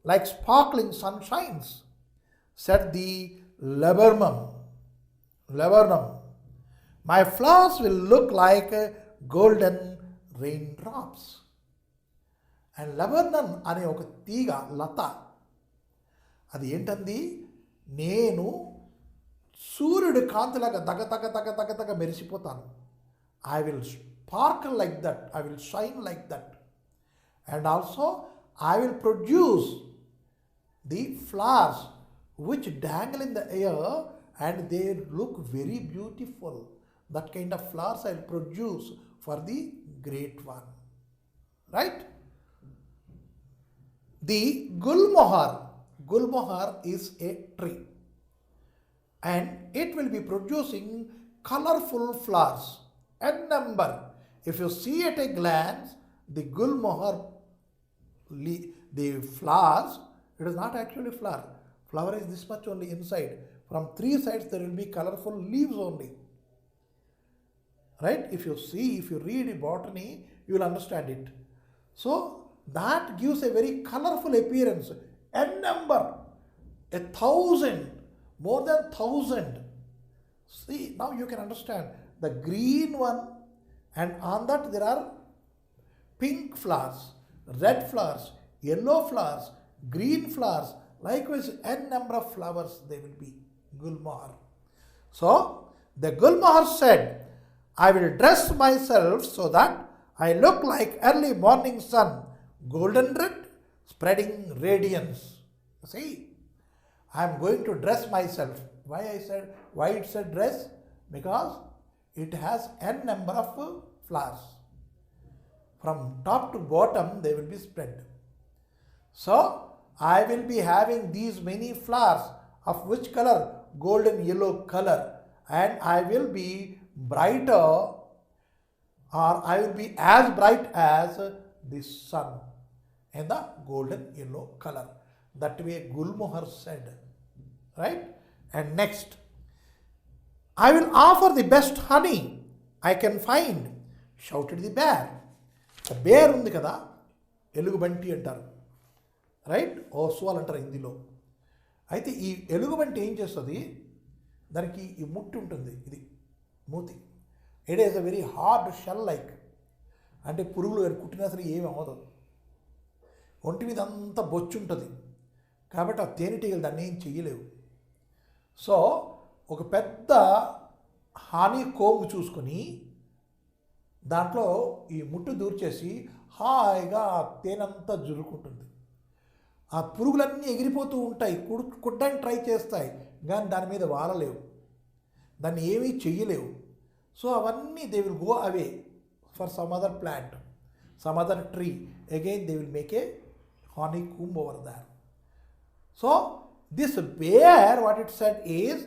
like sparkling sunshines, said the laburnum. My flowers will look like golden raindrops. And laburnum అనే ఒక తీగ లత, అది ఏంటంది, నేను సూర్యుడి కాంతిలాగా తగ మెరిసిపోతాను. I will sparkle like that, I will shine like that. And also I will produce the flowers which dangle in the air and they look very beautiful. That kind of flowers I will produce for the great one. Right? The gulmohar is a tree and it will be producing colorful flowers, a number. If you see at a glance, the gulmohar, the flowers, it is not actually flower. Flower is this much only inside. From three sides there will be colorful leaves only. Right? If you see, if you read botany, you will understand it. So that gives a very colorful appearance. A number, 1,000, more than 1,000. See, now you can understand the green one, and on that there are pink flowers, red flowers, yellow flowers, green flowers, likewise n number of flowers they will be. Gulmohar. So the Gulmohar said, I will dress myself so that I look like early morning sun, golden red, spreading radiance. See, I am going to dress myself. Why it said dress? Because it has n number of flowers. From top to bottom they will be spread. So I will be having these many flowers of which color? Golden yellow color, and I will be brighter, or I will be as bright as the sun in the golden yellow color. That way Gulmohar said. Right? And next, I will offer the best honey I can find, shouted the bear. Bear ఉంది కదా, ఎలుగుబంటి అంటారు. Right? Oswal అంటారు హిందీలో. అయితే ఈ ఎలుగుబంటి ఏం చేస్తుంది, దానికి ఈ ముట్టి ఉంటుంది, ఇది మూతి. It is a very hard shell like, అంటే పురుగులు కుట్టినా సరే ఏమి అవ్వదు. ఒంటి మీద అంతా బొచ్చు ఉంటుంది కాబట్టి ఆ తేనెటీగలు దాన్ని ఏం చెయ్యలేవు. సో ఒక పెద్ద హానీ కోంబు చూసుకొని దాంట్లో ఈ ముట్టు దూర్చేసి హాయిగా తేనంతా జురుకుంటుంది. ఆ పురుగులన్నీ ఎగిరిపోతూ ఉంటాయి, కుట్టడానికి ట్రై చేస్తాయి, కానీ దాని మీద వాలలేవు, దాన్ని ఏమీ చెయ్యలేవు. సో అవన్నీ they will go away for some other plant, some other tree. Again they will make a honeycomb over there. So this bear, what it said is,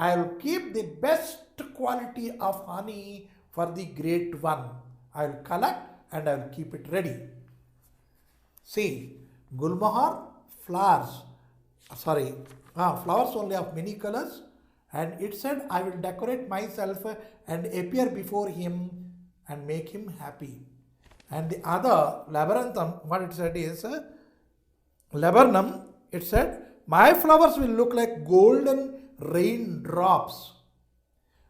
I will keep the best quality of honey for the great one. I will collect and I will keep it ready. See, Gulmohar, flowers only of many colors, and it said, I will decorate myself and appear before him and make him happy. And the other labyrinthum, what it said is, laburnum, it said, my flowers will look like golden raindrops.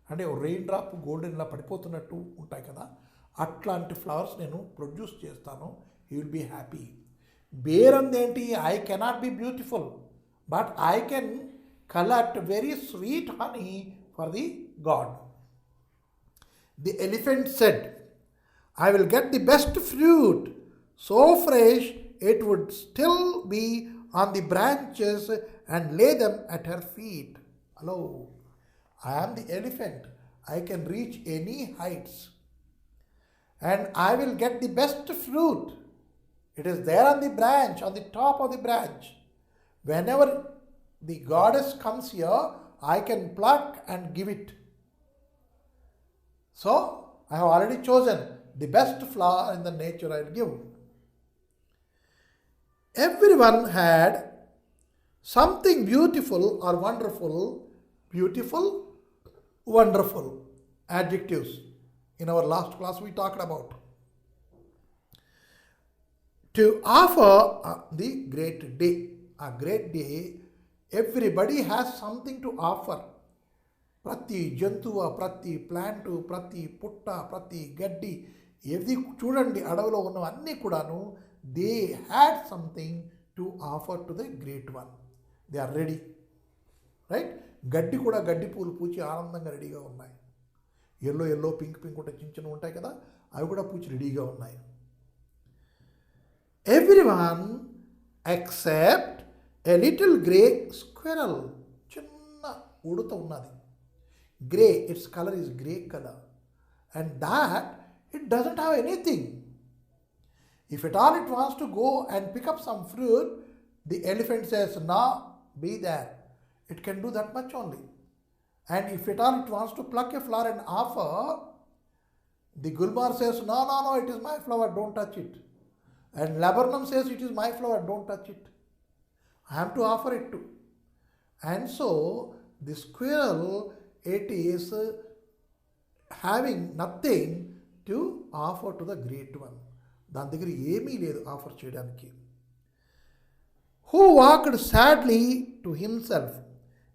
అంటే raindrop golden ఇలా పడిపోతున్నట్టు ఉంటాయి కదా, అట్లాంటి flowers నేను produce చేస్తాను. You will be happy. Bear అందేంటి, I cannot be beautiful but I can collect very sweet honey for the god. The elephant said, I will get the best fruit, so fresh it would still be on the branches and lay them at her feet. Hello, I am the elephant. I can reach any heights. And I will get the best fruit. It is there on the branch, on the top of the branch. Whenever the goddess comes here, I can pluck and give it. So, I have already chosen the best flower in the nature I will give. Everyone had something beautiful or wonderful, beautiful, wonderful adjectives. In our last class we talked about. To offer the great day. A great day, everybody has something to offer. ప్రతి జంతువు, ప్రతి plant, ప్రతి పుట్ట, ప్రతి గడ్డి, ఏది చూడండి అడవిలో ఉన్నవన్నీ కూడాను, they had something to offer to the great one. They are ready, right? గడ్డి కూడా గడ్డి పూలు పూచి ఆనందంగా రెడీగా ఉన్నాయి. ఎల్లో పింక్ ఉంటే చిన్న ఉంటాయి కదా, అవి కూడా పూచి రెడీగా ఉన్నాయి. Everyone except a little grey squirrel. చిన్న ఉడత ఉన్నది. Grey, its color is grey color, and that it doesn't have anything. If at all it wants to go and pick up some fruit, the elephant says, "No, be there." It can do that much only. And if at all it wants to pluck a flower and offer, the Gulmar says, "No, it is my flower, don't touch it." And laburnum says, "It is my flower, don't touch it. I have to offer it too." And so the squirrel, it is having nothing to offer to the great one. దాని దగ్గర ఏమీ లేదు offer చేయడానికి. Who walked sadly to himself.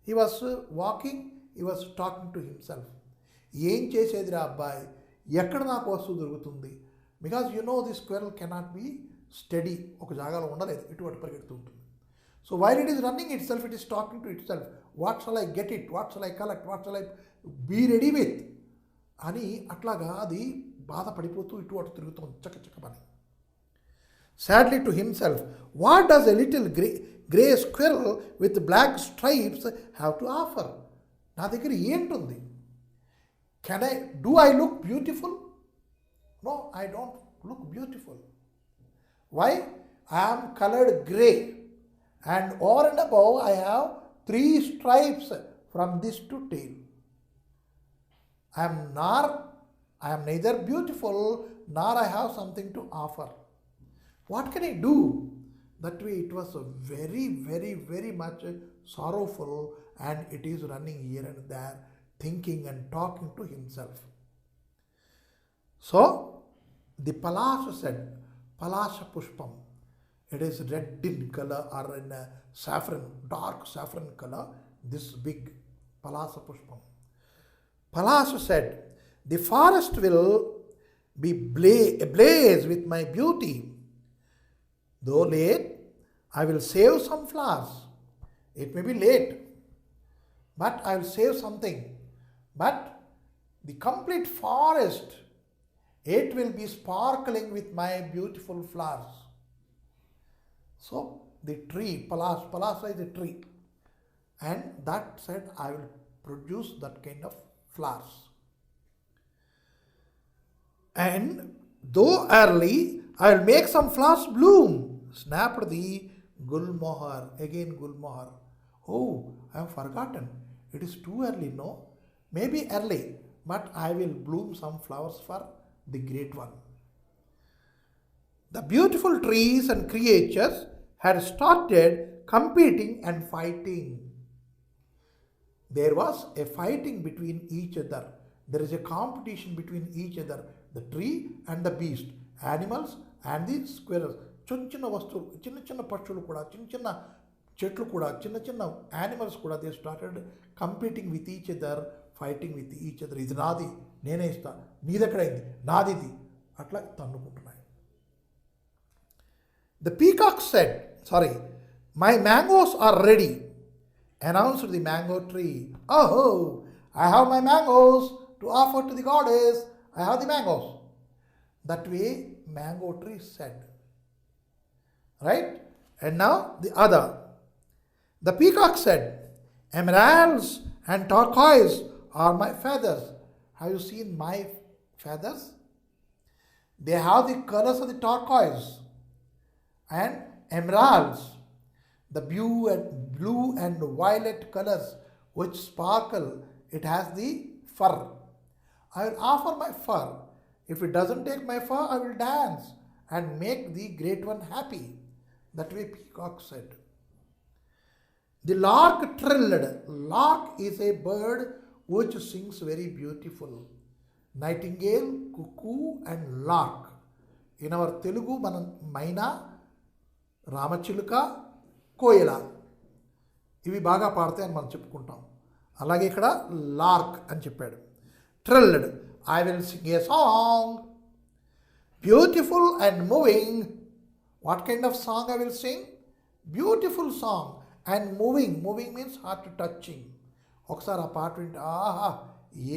He was walking, he was talking to himself. ఏం చేసేది రా అబ్బాయి, ఎక్కడ నాకు వస్తువు దొరుకుతుంది? Because you know the squirrel cannot be study, ఒక జాగాలో ఉండలేదు, ఇటువంటి పరిగెడుతూ ఉంటుంది. So while it is running itself, it is talking to itself. What shall I get it? What shall I collect? What shall I be ready with? అని అట్లాగా అది బాధపడిపోతూ ఇటు అటు తిరుగుతుంది చక్కచక్కమని. Sadly to himself, what does a little grey squirrel with black stripes have to offer? నా దగ్గర ఏంటుంది? Do I look beautiful? No, I don't look beautiful. Why? I am colored grey. And over and above I have 3 stripes from this to tail. I am neither beautiful nor I have something to offer. What can I do? That way it was very, very, very much sorrowful, and it is running here and there, thinking and talking to himself. So the Palasha said, Palasha Pushpam. It is red in color or in a saffron, dark saffron color, this big Palasa Pushpam. Palasa said, the forest will be ablaze with my beauty. Though late, I will save some flowers. It may be late, but I will save something. But the complete forest, it will be sparkling with my beautiful flowers. So the tree, Palasa is a tree, and that said, I will produce that kind of flowers. And though early, I will make some flowers bloom. Snapped the Gulmohar, again Gulmohar. Oh, I have forgotten. It is too early, no? Maybe early, but I will bloom some flowers for the great one. The beautiful trees and creatures had started competing and fighting. There was a fighting between each other. There is a competition between each other, the tree and the beast, animals and the squirrels. చిన్న చిన్న వస్తువులు, చిన్న చిన్న పక్షులు కూడా, చిన్న చిన్న చెట్లు కూడా, చిన్న చిన్న యానిమల్స్ కూడా they started competing with each other, fighting with each other. ఇది నాది, నేనే ఇస్తాను, నీదెక్కడైంది, నాది ఇది, అట్లా తన్నుకుంటున్నాయి. The peacock said, sorry, my mangoes are ready, announced the mango tree. Oh, I have my mangoes to offer to the goddess. I have the mangoes. That way, mango tree said. Right? And now the other. The peacock said, emeralds and turquoise are my feathers. Have you seen my feathers? They have the colors of the turquoise and emeralds, the blue and violet colors which sparkle. It has the fur. I will offer my fur. If it doesn't take my fur, I will dance and make the great one happy. That way peacock said. The lark trilled. Lark is a bird which sings very beautiful. Nightingale, cuckoo and lark. In our Telugu, మనం మైనా, రామచిలుక, కోయిల ఇవి బాగా పాడతాయని మనం చెప్పుకుంటాం. అలాగే ఇక్కడ lark అని చెప్పాడు. Trilled, I will sing a song, beautiful and moving. What kind of song I will sing? Beautiful song and moving. Moving means heart touching. ఒకసారి ఆ పాట వింటే ఆహా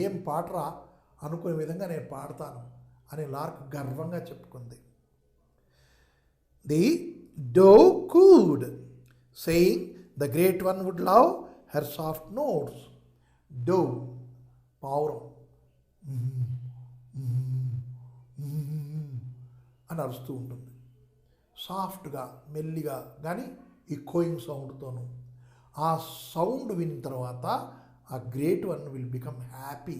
ఏం పాటరా అనుకునే విధంగా నేను పాడతాను అని లార్క్ గర్వంగా చెప్పుకుంది. The dove cooed, saying the great one would love her soft notes. Dove, పావురం అని అరుస్తూ ఉంటుంది. సాఫ్ట్గా, మెల్లిగా, కానీ ఈ కోయింగ్ సౌండ్తోనూ. ఆ సౌండ్ విన్న తర్వాత ఆ great one will become happy.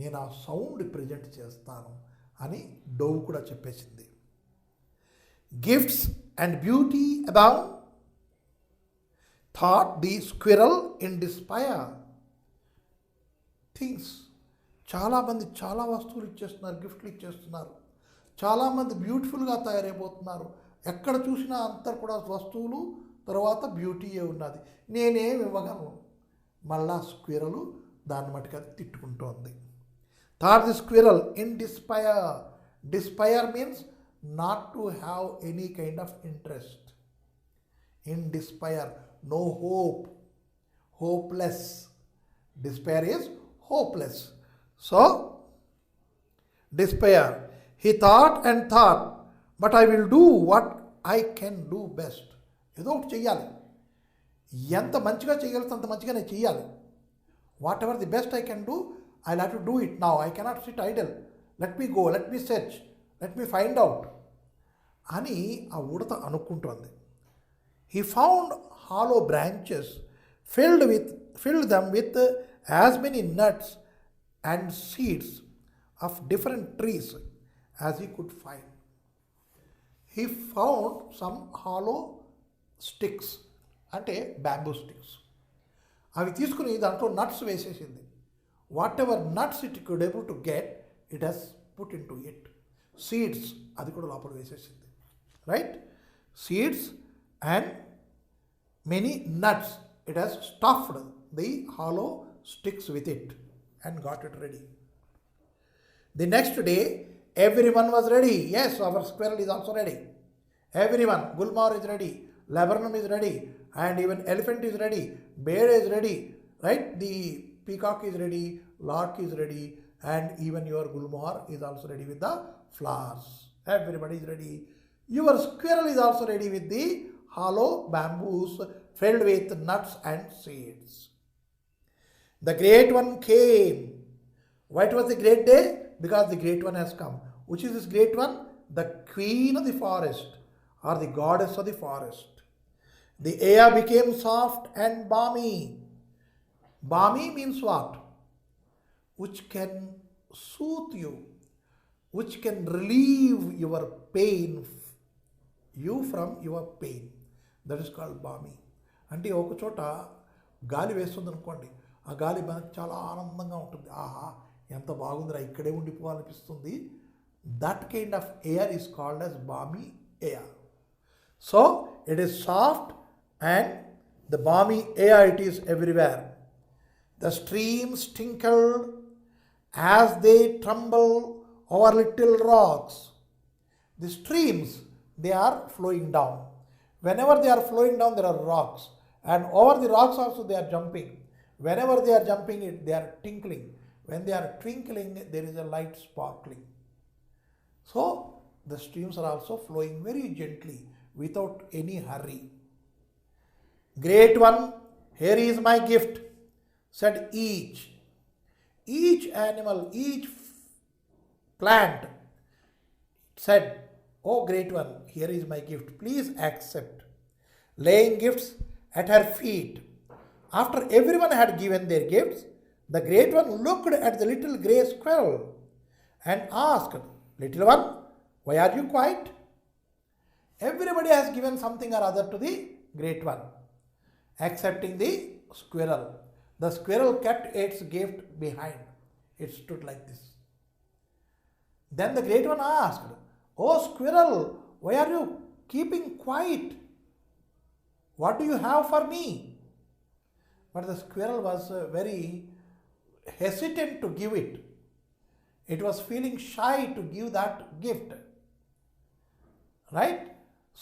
నేను ఆ సౌండ్ ప్రజెంట్ చేస్తాను అని డోవ్ కూడా చెప్పేసింది. Gifts and beauty abound, thought the squirrel in despair. Things, చాలామంది చాలా వస్తువులు ఇచ్చేస్తున్నారు, గిఫ్ట్లు ఇచ్చేస్తున్నారు. చాలామంది బ్యూటిఫుల్గా తయారైపోతున్నారు. ఎక్కడ చూసినా అంతా కూడా వస్తువులు, తర్వాత బ్యూటీయే ఉన్నది. నేనేం ఇవ్వగలను? మళ్ళా స్క్విరలు దాన్ని మటుకు అది తిట్టుకుంటోంది. Thought the squirrel in despair. Despair means not to have any kind of interest. In despair, no hope, hopeless. Despair is hopeless. So, despair. He thought and thought, but I will do what I can do best. ఏదో ఒకటి చెయ్యాలి, ఎంత మంచిగా చేయగలిగితే అంత మంచిగా నేను చెయ్యాలి. Whatever the best I can do, I have to do it now. I cannot sit idle. Let me go, let me search, let me find out అని ఆ ఉడత అనుకుంటోంది. He found hollow branches, filled them with as many nuts and seeds of different trees as he could find. He found some hollow sticks, అంటే bamboo sticks. అవి తీసుకుని దాంట్లో nuts వేసేసింది. Whatever nuts it could able to get, it has put into it. Seeds అది కూడా లోపల వేసేసింది. Right? Seeds and many nuts. It has stuffed the hollow sticks with it and got it ready. The next day, everyone was ready. Yes, our squirrel is also ready. Everyone, Gulmar is ready, Laburnum is ready, and even elephant is ready, bear is ready, right? The peacock is ready, lark is ready, and even your Gulmar is also ready with the flowers. Everybody is ready. Your squirrel is also ready with the hollow bamboos filled with nuts and seeds. The great one came. Why it was the great day? Because the great one has come. Which is this great one? The queen of the forest, or the goddess of the forest. The air became soft and balmy. Balmy means what? Which can soothe you, which can relieve your pain, you from your pain. That is called balmy. అంటే ఒక చోట గాలి వేస్తుంది అనుకోండి, ఆ గాలి మనకు చాలా ఆనందంగా ఉంటుంది. ఆహా ఎంత బాగుందిరా, ఇక్కడే ఉండిపోవాలనిపిస్తుంది. That kind of air is called as balmy air. So it is soft and the balmy air it is everywhere. The streams tinkle as they tremble over little rocks. The streams, they are flowing down. Whenever they are flowing down, there are rocks. And over the rocks also they are jumping. Whenever they are jumping, they are tinkling. When they are twinkling, there is a light sparkling. So the streams are also flowing very gently without any hurry. Great one, here is my gift, said each. Each animal, each plant said, "Oh, great one, here is my gift. Please accept." Laying gifts at her feet. After everyone had given their gifts, the great one looked at the little grey squirrel and asked, "Little one, why are you quiet?" Everybody has given something or other to the great one, excepting the squirrel. The squirrel kept its gift behind. It stood like this. Then the great one asked, "Oh, squirrel, why are you keeping quiet? What do you have for me?" But the squirrel was very hesitant to give it. It was feeling shy to give that gift. Right?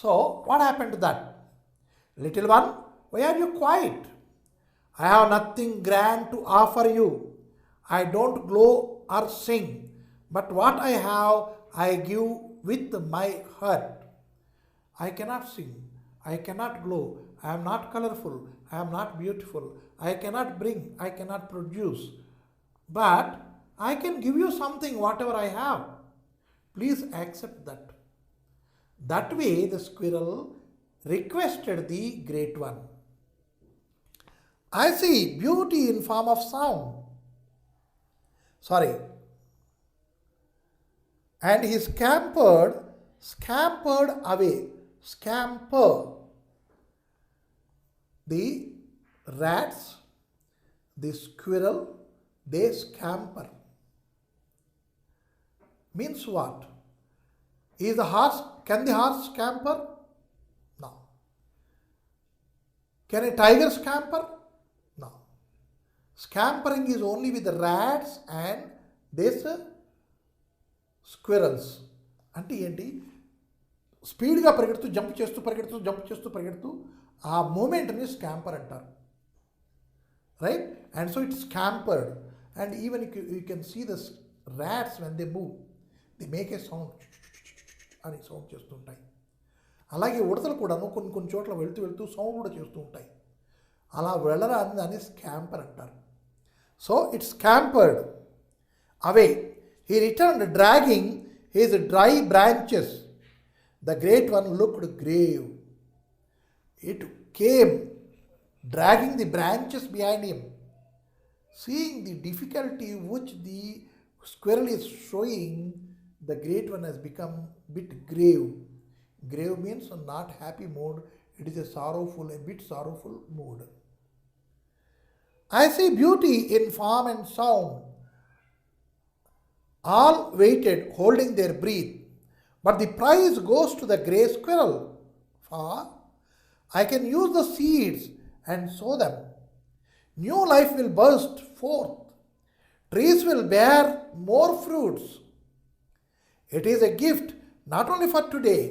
So, what happened to that? "Little one, why are you quiet? I have nothing grand to offer you. I don't glow or sing, but what I have, I give with my heart. I cannot sing, I cannot glow, I am not colorful, I am not beautiful, I cannot bring, I cannot produce, but I can give you something, whatever I have. Please accept that." That way, the squirrel requested the great one. "I see beauty in form of sound." Sorry. And he scampered away. Scamper. The rats, the squirrel, they scamper. Means what? Is the horse, can the horse scamper? No. Can a tiger scamper? No. Scampering is only with the rats and this squirrels. అంటే ఏంటి? స్పీడ్గా పరిగెడుతూ jump చేస్తూ పరిగెడుతూ ఆ మూమెంట్ని స్కాంపర్ అంటారు. Right? And so it's scampered. And even you can see the rats when they move, they make a sound అని sound చేస్తూ ఉంటాయి. అలాగే ఉడతలు కూడాను కొన్ని చోట్ల వెళ్తూ సౌండ్ కూడా చేస్తూ ఉంటాయి. అలా వెళ్ళరాని దాన్ని స్కాంపర్ అంటారు. So it's scampered away. He returned dragging his dry branches. The great one looked grave. It came dragging the branches behind him. Seeing the difficulty which the squirrel is showing, the great one has become a bit grave. Grave means a not happy mood. It is a bit sorrowful mood. "I see beauty in form and sound." All waited, holding their breath. But the prize goes to the grey squirrel. For I can use the seeds and sow them. New life will burst forth. Trees will bear more fruits. It is a gift not only for today,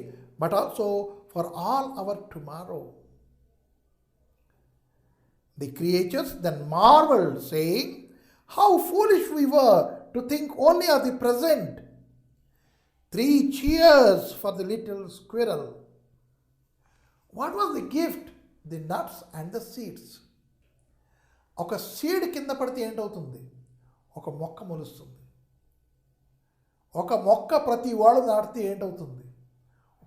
but also for all our tomorrow. The creatures then marveled, saying, "How foolish we were to think only of the present." 3 cheers for the little squirrel. What was the gift? The nuts and the seeds. ఒక seed కింద పడితే ఏంటవుతుంది? ఒక మొక్క మొలుస్తుంది. ఒక మొక్క ప్రతి వాళ్ళు నాటితే ఏంటవుతుంది?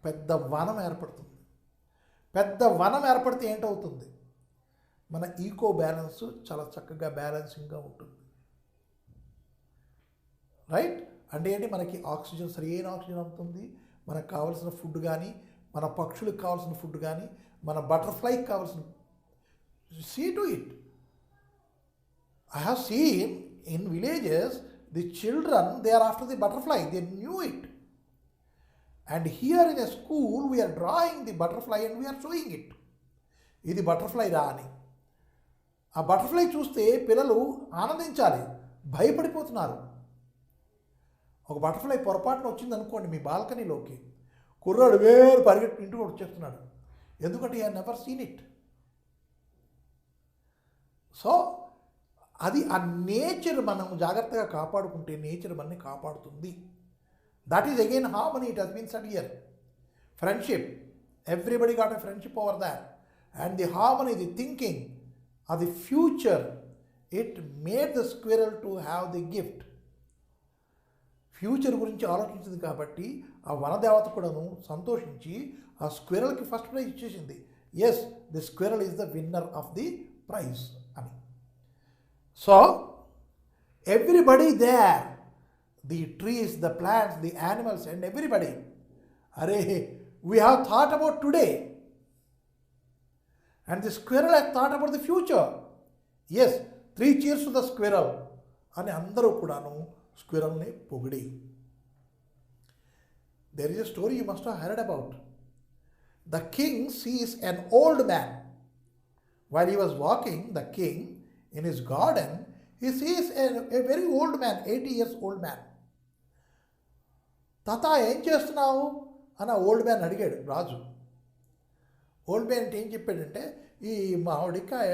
పెద్ద వనం ఏర్పడుతుంది. పెద్ద వనం ఏర్పడితే ఏంటవుతుంది? మన ఈకో బ్యాలెన్స్ చాలా చక్కగా బ్యాలెన్సింగ్గా ఉంటుంది. రైట్? అంటే ఏంటి? మనకి ఆక్సిజన్, సరైన ఆక్సిజన్ అందుతుంది. మనకు కావాల్సిన ఫుడ్ కానీ, మన పక్షులకు కావాల్సిన ఫుడ్ కానీ, మన బటర్ఫ్లైకి కావాల్సిన, see to it. I have seen in villages, the children, they are after the butterfly, they knew it. And here in a school we're drawing the butterfly and we're showing it. ఇది butterfly రా అని. ఆ butterfly చూస్తే పిల్లలు ఆనందించాలి, భయపడిపోతున్నారు. ఒక butterfly పొరపాటున వచ్చింది అనుకోండి మీ బాల్కనీలోకి, కుర్రాడు వేరు పరిగెట్టి ఇంటికి వచ్చేస్తున్నాడు. ఎందుకంటే I never seen it. So అది ఆ నేచర్ మనం జాగ్రత్తగా కాపాడుకుంటే నేచర్ మనని కాపాడుతుంది. That is again harmony. It has been said here. Friendship, everybody got a friendship over that. And the harmony, the thinking, అది future, it made the squirrel to have the gift. Future గురించి ఆలోచించింది కాబట్టి ఆ వనదేవత కూడాను సంతోషించి ఆ స్క్విరల్కి ఫస్ట్ ప్రైజ్ ఇచ్చేసింది. Yes, the squirrel is the winner of the praise అని. So everybody there, the trees, the plants, the animals and everybody, are we have thought about today and the squirrel have thought about the future. Yes, 3 cheers to the squirrel అని అందరూ కూడాను స్క్విరల్ని పొగిడి. There is a story you must have heard about. The king sees an old man. While he was walking, the king, in his garden, he sees a very old man, 80 years old man. తాత ఏం చేస్తున్నావు అని ఆ old man అడిగాడు రాజు. Old man అంటే ఏం చెప్పాడంటే, ఈ మామిడికాయ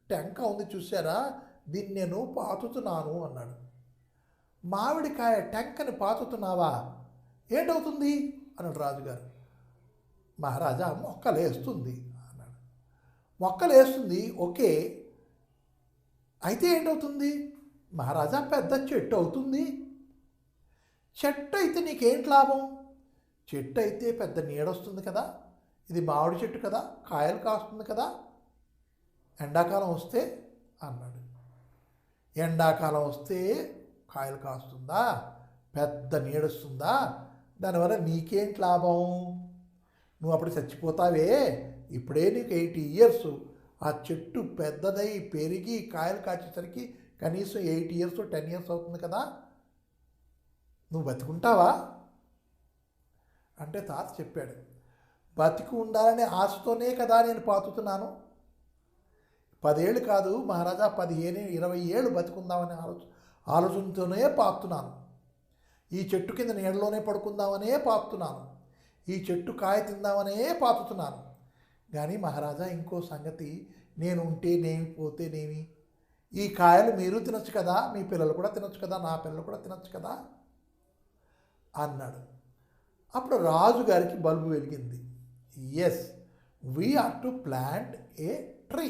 టెంక ఉంది చూసారా, దీన్ని నేను పాతుతున్నాను అన్నాడు. మామిడికాయ టెంకని పాతుతున్నావా, ఏంటవుతుంది అన్నాడు రాజుగారు. మహారాజా మొక్కలేస్తుంది అన్నాడు. మొక్కలేస్తుంది, ఓకే, అయితే ఏంటవుతుంది? మహారాజా పెద్ద చెట్టు అవుతుంది. చెట్టు అయితే నీకేంటి లాభం? చెట్టు అయితే పెద్ద నీడొస్తుంది కదా, ఇది మామిడి చెట్టు కదా, కాయలు కాస్తుంది కదా, ఎండాకాలం వస్తే అన్నాడు. ఎండాకాలం వస్తే కాయలు కాస్తుందా, పెద్ద నీడొస్తుందా, దానివల్ల నీకేంటి లాభం? నువ్వు అప్పుడు చచ్చిపోతావే. ఇప్పుడే నీకు 80 years, ఆ చెట్టు పెద్దదై పెరిగి కాయలు కాచేసరికి కనీసం 8 years 10 years అవుతుంది కదా, నువ్వు బతికుంటావా అంటే తాత చెప్పాడు, బతికి ఉండాలనే ఆశతోనే కదా నేను పాతుతున్నాను. 10 ఏళ్ళు కాదు మహారాజా, 15, 20 ఏళ్ళు బతికుందామనే ఆలోచనతోనే పాతున్నాను. ఈ చెట్టు కింద నీడలోనే పడుకుందామనే పాతున్నాను. ఈ చెట్టు కాయ తిందామనే పాతుతున్నాను. కానీ మహారాజా ఇంకో సంగతి, నేను ఉంటే నేమి పోతే నేమి, ఈ కాయలు మీరు తినొచ్చు కదా, మీ పిల్లలు కూడా తినొచ్చు కదా, నా పిల్లలు కూడా తినొచ్చు కదా అన్నాడు. అప్పుడు రాజుగారికి బల్బు వెలిగింది. Yes, we are to plant a tree.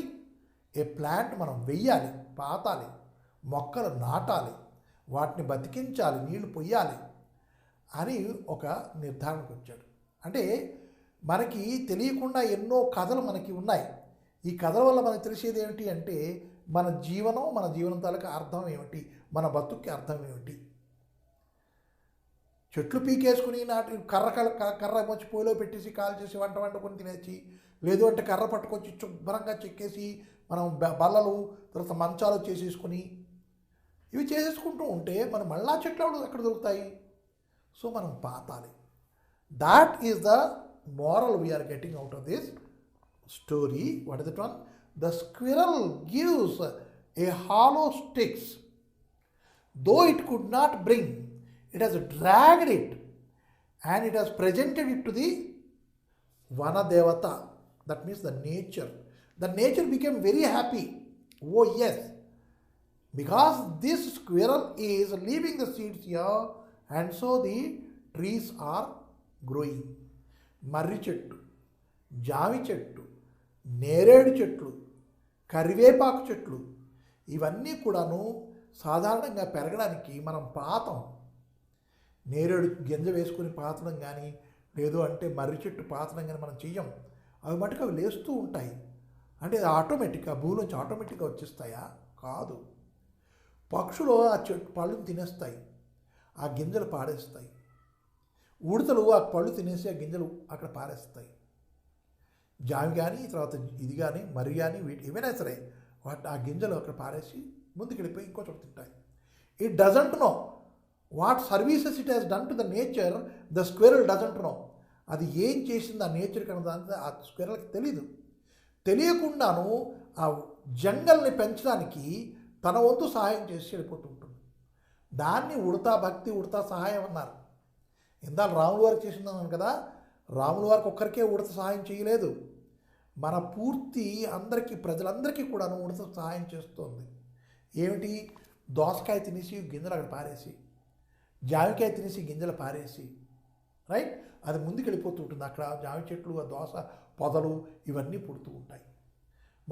A plant మనం వెయ్యాలి, పాతాలి, మొక్కలు నాటాలి, వాటిని బతికించాలి, నీళ్లు పొయ్యాలి అని ఒక నిర్ధారణకు వచ్చాడు. అంటే మనకి తెలియకుండా ఎన్నో కథలు మనకి ఉన్నాయి. ఈ కథల వల్ల మనకు తెలిసేది ఏమిటి అంటే మన జీవనం తాలూకా అర్థం ఏమిటి, మన బతుక్కి అర్థం ఏమిటి. చెట్లు పీకేసుకుని నాటి కర్ర వచ్చి పొయ్యిలో పెట్టేసి కాల్ చేసి వండుకొని తినేసి, లేదు అంటే కర్ర పట్టుకొచ్చి శుభ్రంగా చెక్కేసి మనం బల్లలు తర్వాత మంచాలు చేసేసుకుని ఇవి చేసేసుకుంటూ ఉంటే మనం మళ్ళా చెట్లు ఎక్కడ దొరుకుతాయి? సో మనం పాతాలి. That is the moral we are getting out of this story. What is that one? The squirrel gives a hollow sticks. Though it could not bring, it has dragged it and it has presented it to the Vanadevata. That means the nature. The nature became very happy. Oh yes, because this squirrel is leaving the seeds here and so the trees are growing. మర్రి చెట్టు, జామి చెట్టు, నేరేడు చెట్లు, కరివేపాకు చెట్లు ఇవన్నీ కూడాను సాధారణంగా పెరగడానికి మనం పాతం. నేరేడు గింజ వేసుకుని పాతడం కానీ లేదు అంటే మర్రి చెట్టు పాతడం కానీ మనం చెయ్యం. అవి మటుకు అవి లేస్తూ ఉంటాయి. అంటే అది ఆటోమేటిక్గా భూమి నుంచి ఆటోమేటిక్గా వచ్చేస్తాయా? కాదు. పక్షులు ఆ చెట్టు పళ్ళుని తినేస్తాయి, ఆ గింజలు పాడేస్తాయి. ఉడతలు ఆ పళ్ళు తినేసి ఆ గింజలు అక్కడ పారేస్తాయి. జామి కానీ తర్వాత ఇది కానీ మర్రి కానీ ఏమైనా సరే వాటి ఆ గింజలు అక్కడ పారేసి ముందుకు వెళ్ళిపోయి ఇంకో చోట తింటాయి. It doesn't know what services it has done to the nature the squirrel doesn't know. అది ఏం చేసింది ఆ నేచర్కి అన్నదానికి ఆ స్క్విరల్కి తెలీదు. తెలియకుండాను ఆ జంగల్ని పెంచడానికి తన వంతు సహాయం చేసి వెళ్ళిపోతూ ఉంటుంది. దాన్ని ఉడతా భక్తి, ఉడతా సహాయం అన్నారు. ఇందాక రాముల వారికి చేసిందన్నాను కదా, రాముల వారికి ఒక్కరికే ఉడత సహాయం చేయలేదు, మన పూర్తి అందరికీ, ప్రజలందరికీ కూడా ఉడత సహాయం చేస్తుంది. ఏమిటి? దోసకాయ తినేసి గింజలు అక్కడ పారేసి, జామికాయ తినేసి గింజలు పారేసి, రైట్, అది ముందుకు వెళ్ళిపోతూ ఉంటుంది. అక్కడ జామి చెట్లు, ఆ దోస పొదలు ఇవన్నీ పుడుతూ ఉంటాయి.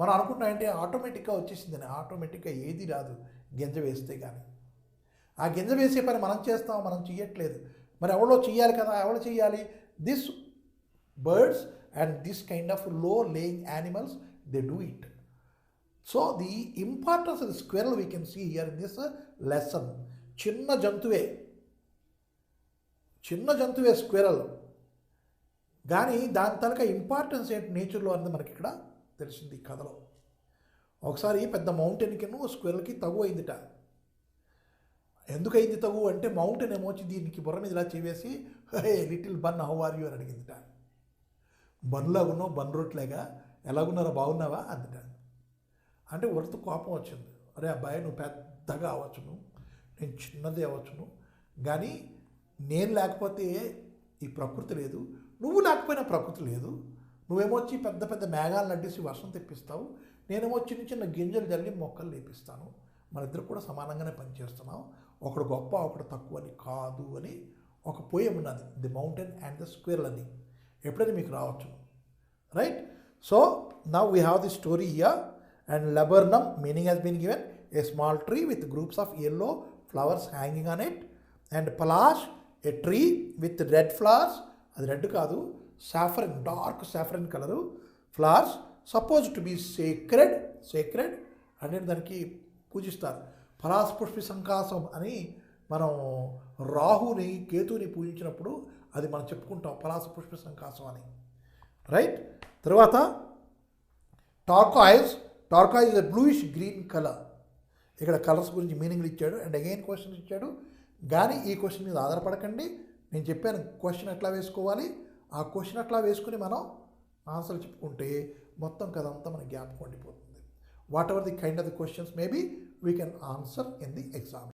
మనం అనుకుంటామంటే ఆటోమేటిక్గా వచ్చేసిందని. ఆటోమేటిక్గా ఏది రాదు గింజ వేస్తే కానీ. ఆ గింజ వేసే పని మనం చేస్తాం, మనం చేయట్లేదు. మరి ఎవరో చేయాలి కదా, ఎవరు చేయాలి? This birds and this kind of low laying animals, they do it. So the importance of the squirrel we can see here in this lesson. చిన్న జంతువే స్క్విరల్, కానీ దాని తనక ఇంపార్టెన్స్ ఏంటి నేచర్లో అనేది మనకి ఇక్కడ తెలిసింది ఈ కథలో. ఒకసారి పెద్ద మౌంటైన్కి స్క్విరల్కి తగు అయిందిట. ఎందుకయింది తగు అంటే, మౌంటైన్ ఏమొచ్చి దీనికి బుర్ర మీద ఇలా చేవేసి, hey little bun how are you అని అడిగిందిట. బన్లా ఉన్నావు, బన్ రొట్లేగా, ఎలాగున్నారో బాగున్నావా అందుట. అంటే ఉడత కోపం వచ్చింది. అరే అబ్బాయి, నువ్వు పెద్దగా అవ్వచ్చును, నేను చిన్నదే అవ్వచ్చును, కానీ నేను లేకపోతే ఈ ప్రకృతి లేదు, నువ్వు లేకపోయినా ప్రకృతి లేదు. నువ్వేమొచ్చి పెద్ద పెద్ద మేఘాలను అడ్డేసి వర్షం తెప్పిస్తావు, నేనేమో చిన్న చిన్న గింజలు జల్లి మొక్కలు లేపిస్తాను. మన ఇద్దరు కూడా సమానంగానే పనిచేస్తున్నాం, ఒకడు గొప్ప ఒకడు తక్కువ అని కాదు అని ఒక పోయం ఉన్నది, the mountain and the squirrel అని. ఎప్పుడైనా మీకు రావచ్చు, right. So now we have the story here. And laburnum meaning has been given, a small tree with groups of yellow flowers hanging on it. And palash, a tree with red flowers, అది red కాదు, saffron, dark saffron colour flowers, suppose to be sacred అంటే దానికి పూజిస్తారు. పలాశ పుష్పి సంకాసం అని మనం రాహుని, కేతుని పూజించినప్పుడు అది మనం చెప్పుకుంటాం, పలాశ పుష్పి సంకాసం అని, రైట్. తర్వాత turquoise is a bluish green colour. ఇక్కడ కలర్స్ గురించి మీనింగ్లు ఇచ్చాడు అండ్ అగైన్ క్వశ్చన్స్ ఇచ్చాడు. కానీ ఈ క్వశ్చన్ మీద ఆధారపడకండి, నేను చెప్పాను క్వశ్చన్ ఎట్లా వేసుకోవాలి, ఆ క్వశ్చన్ అట్లా వేసుకుని మనం ఆన్సర్ చెప్పుకుంటే మొత్తం కథ అంతా మన జ్ఞాపకం ఉండిపోతుంది. What ever the kind of the questions maybe we can answer in the exam.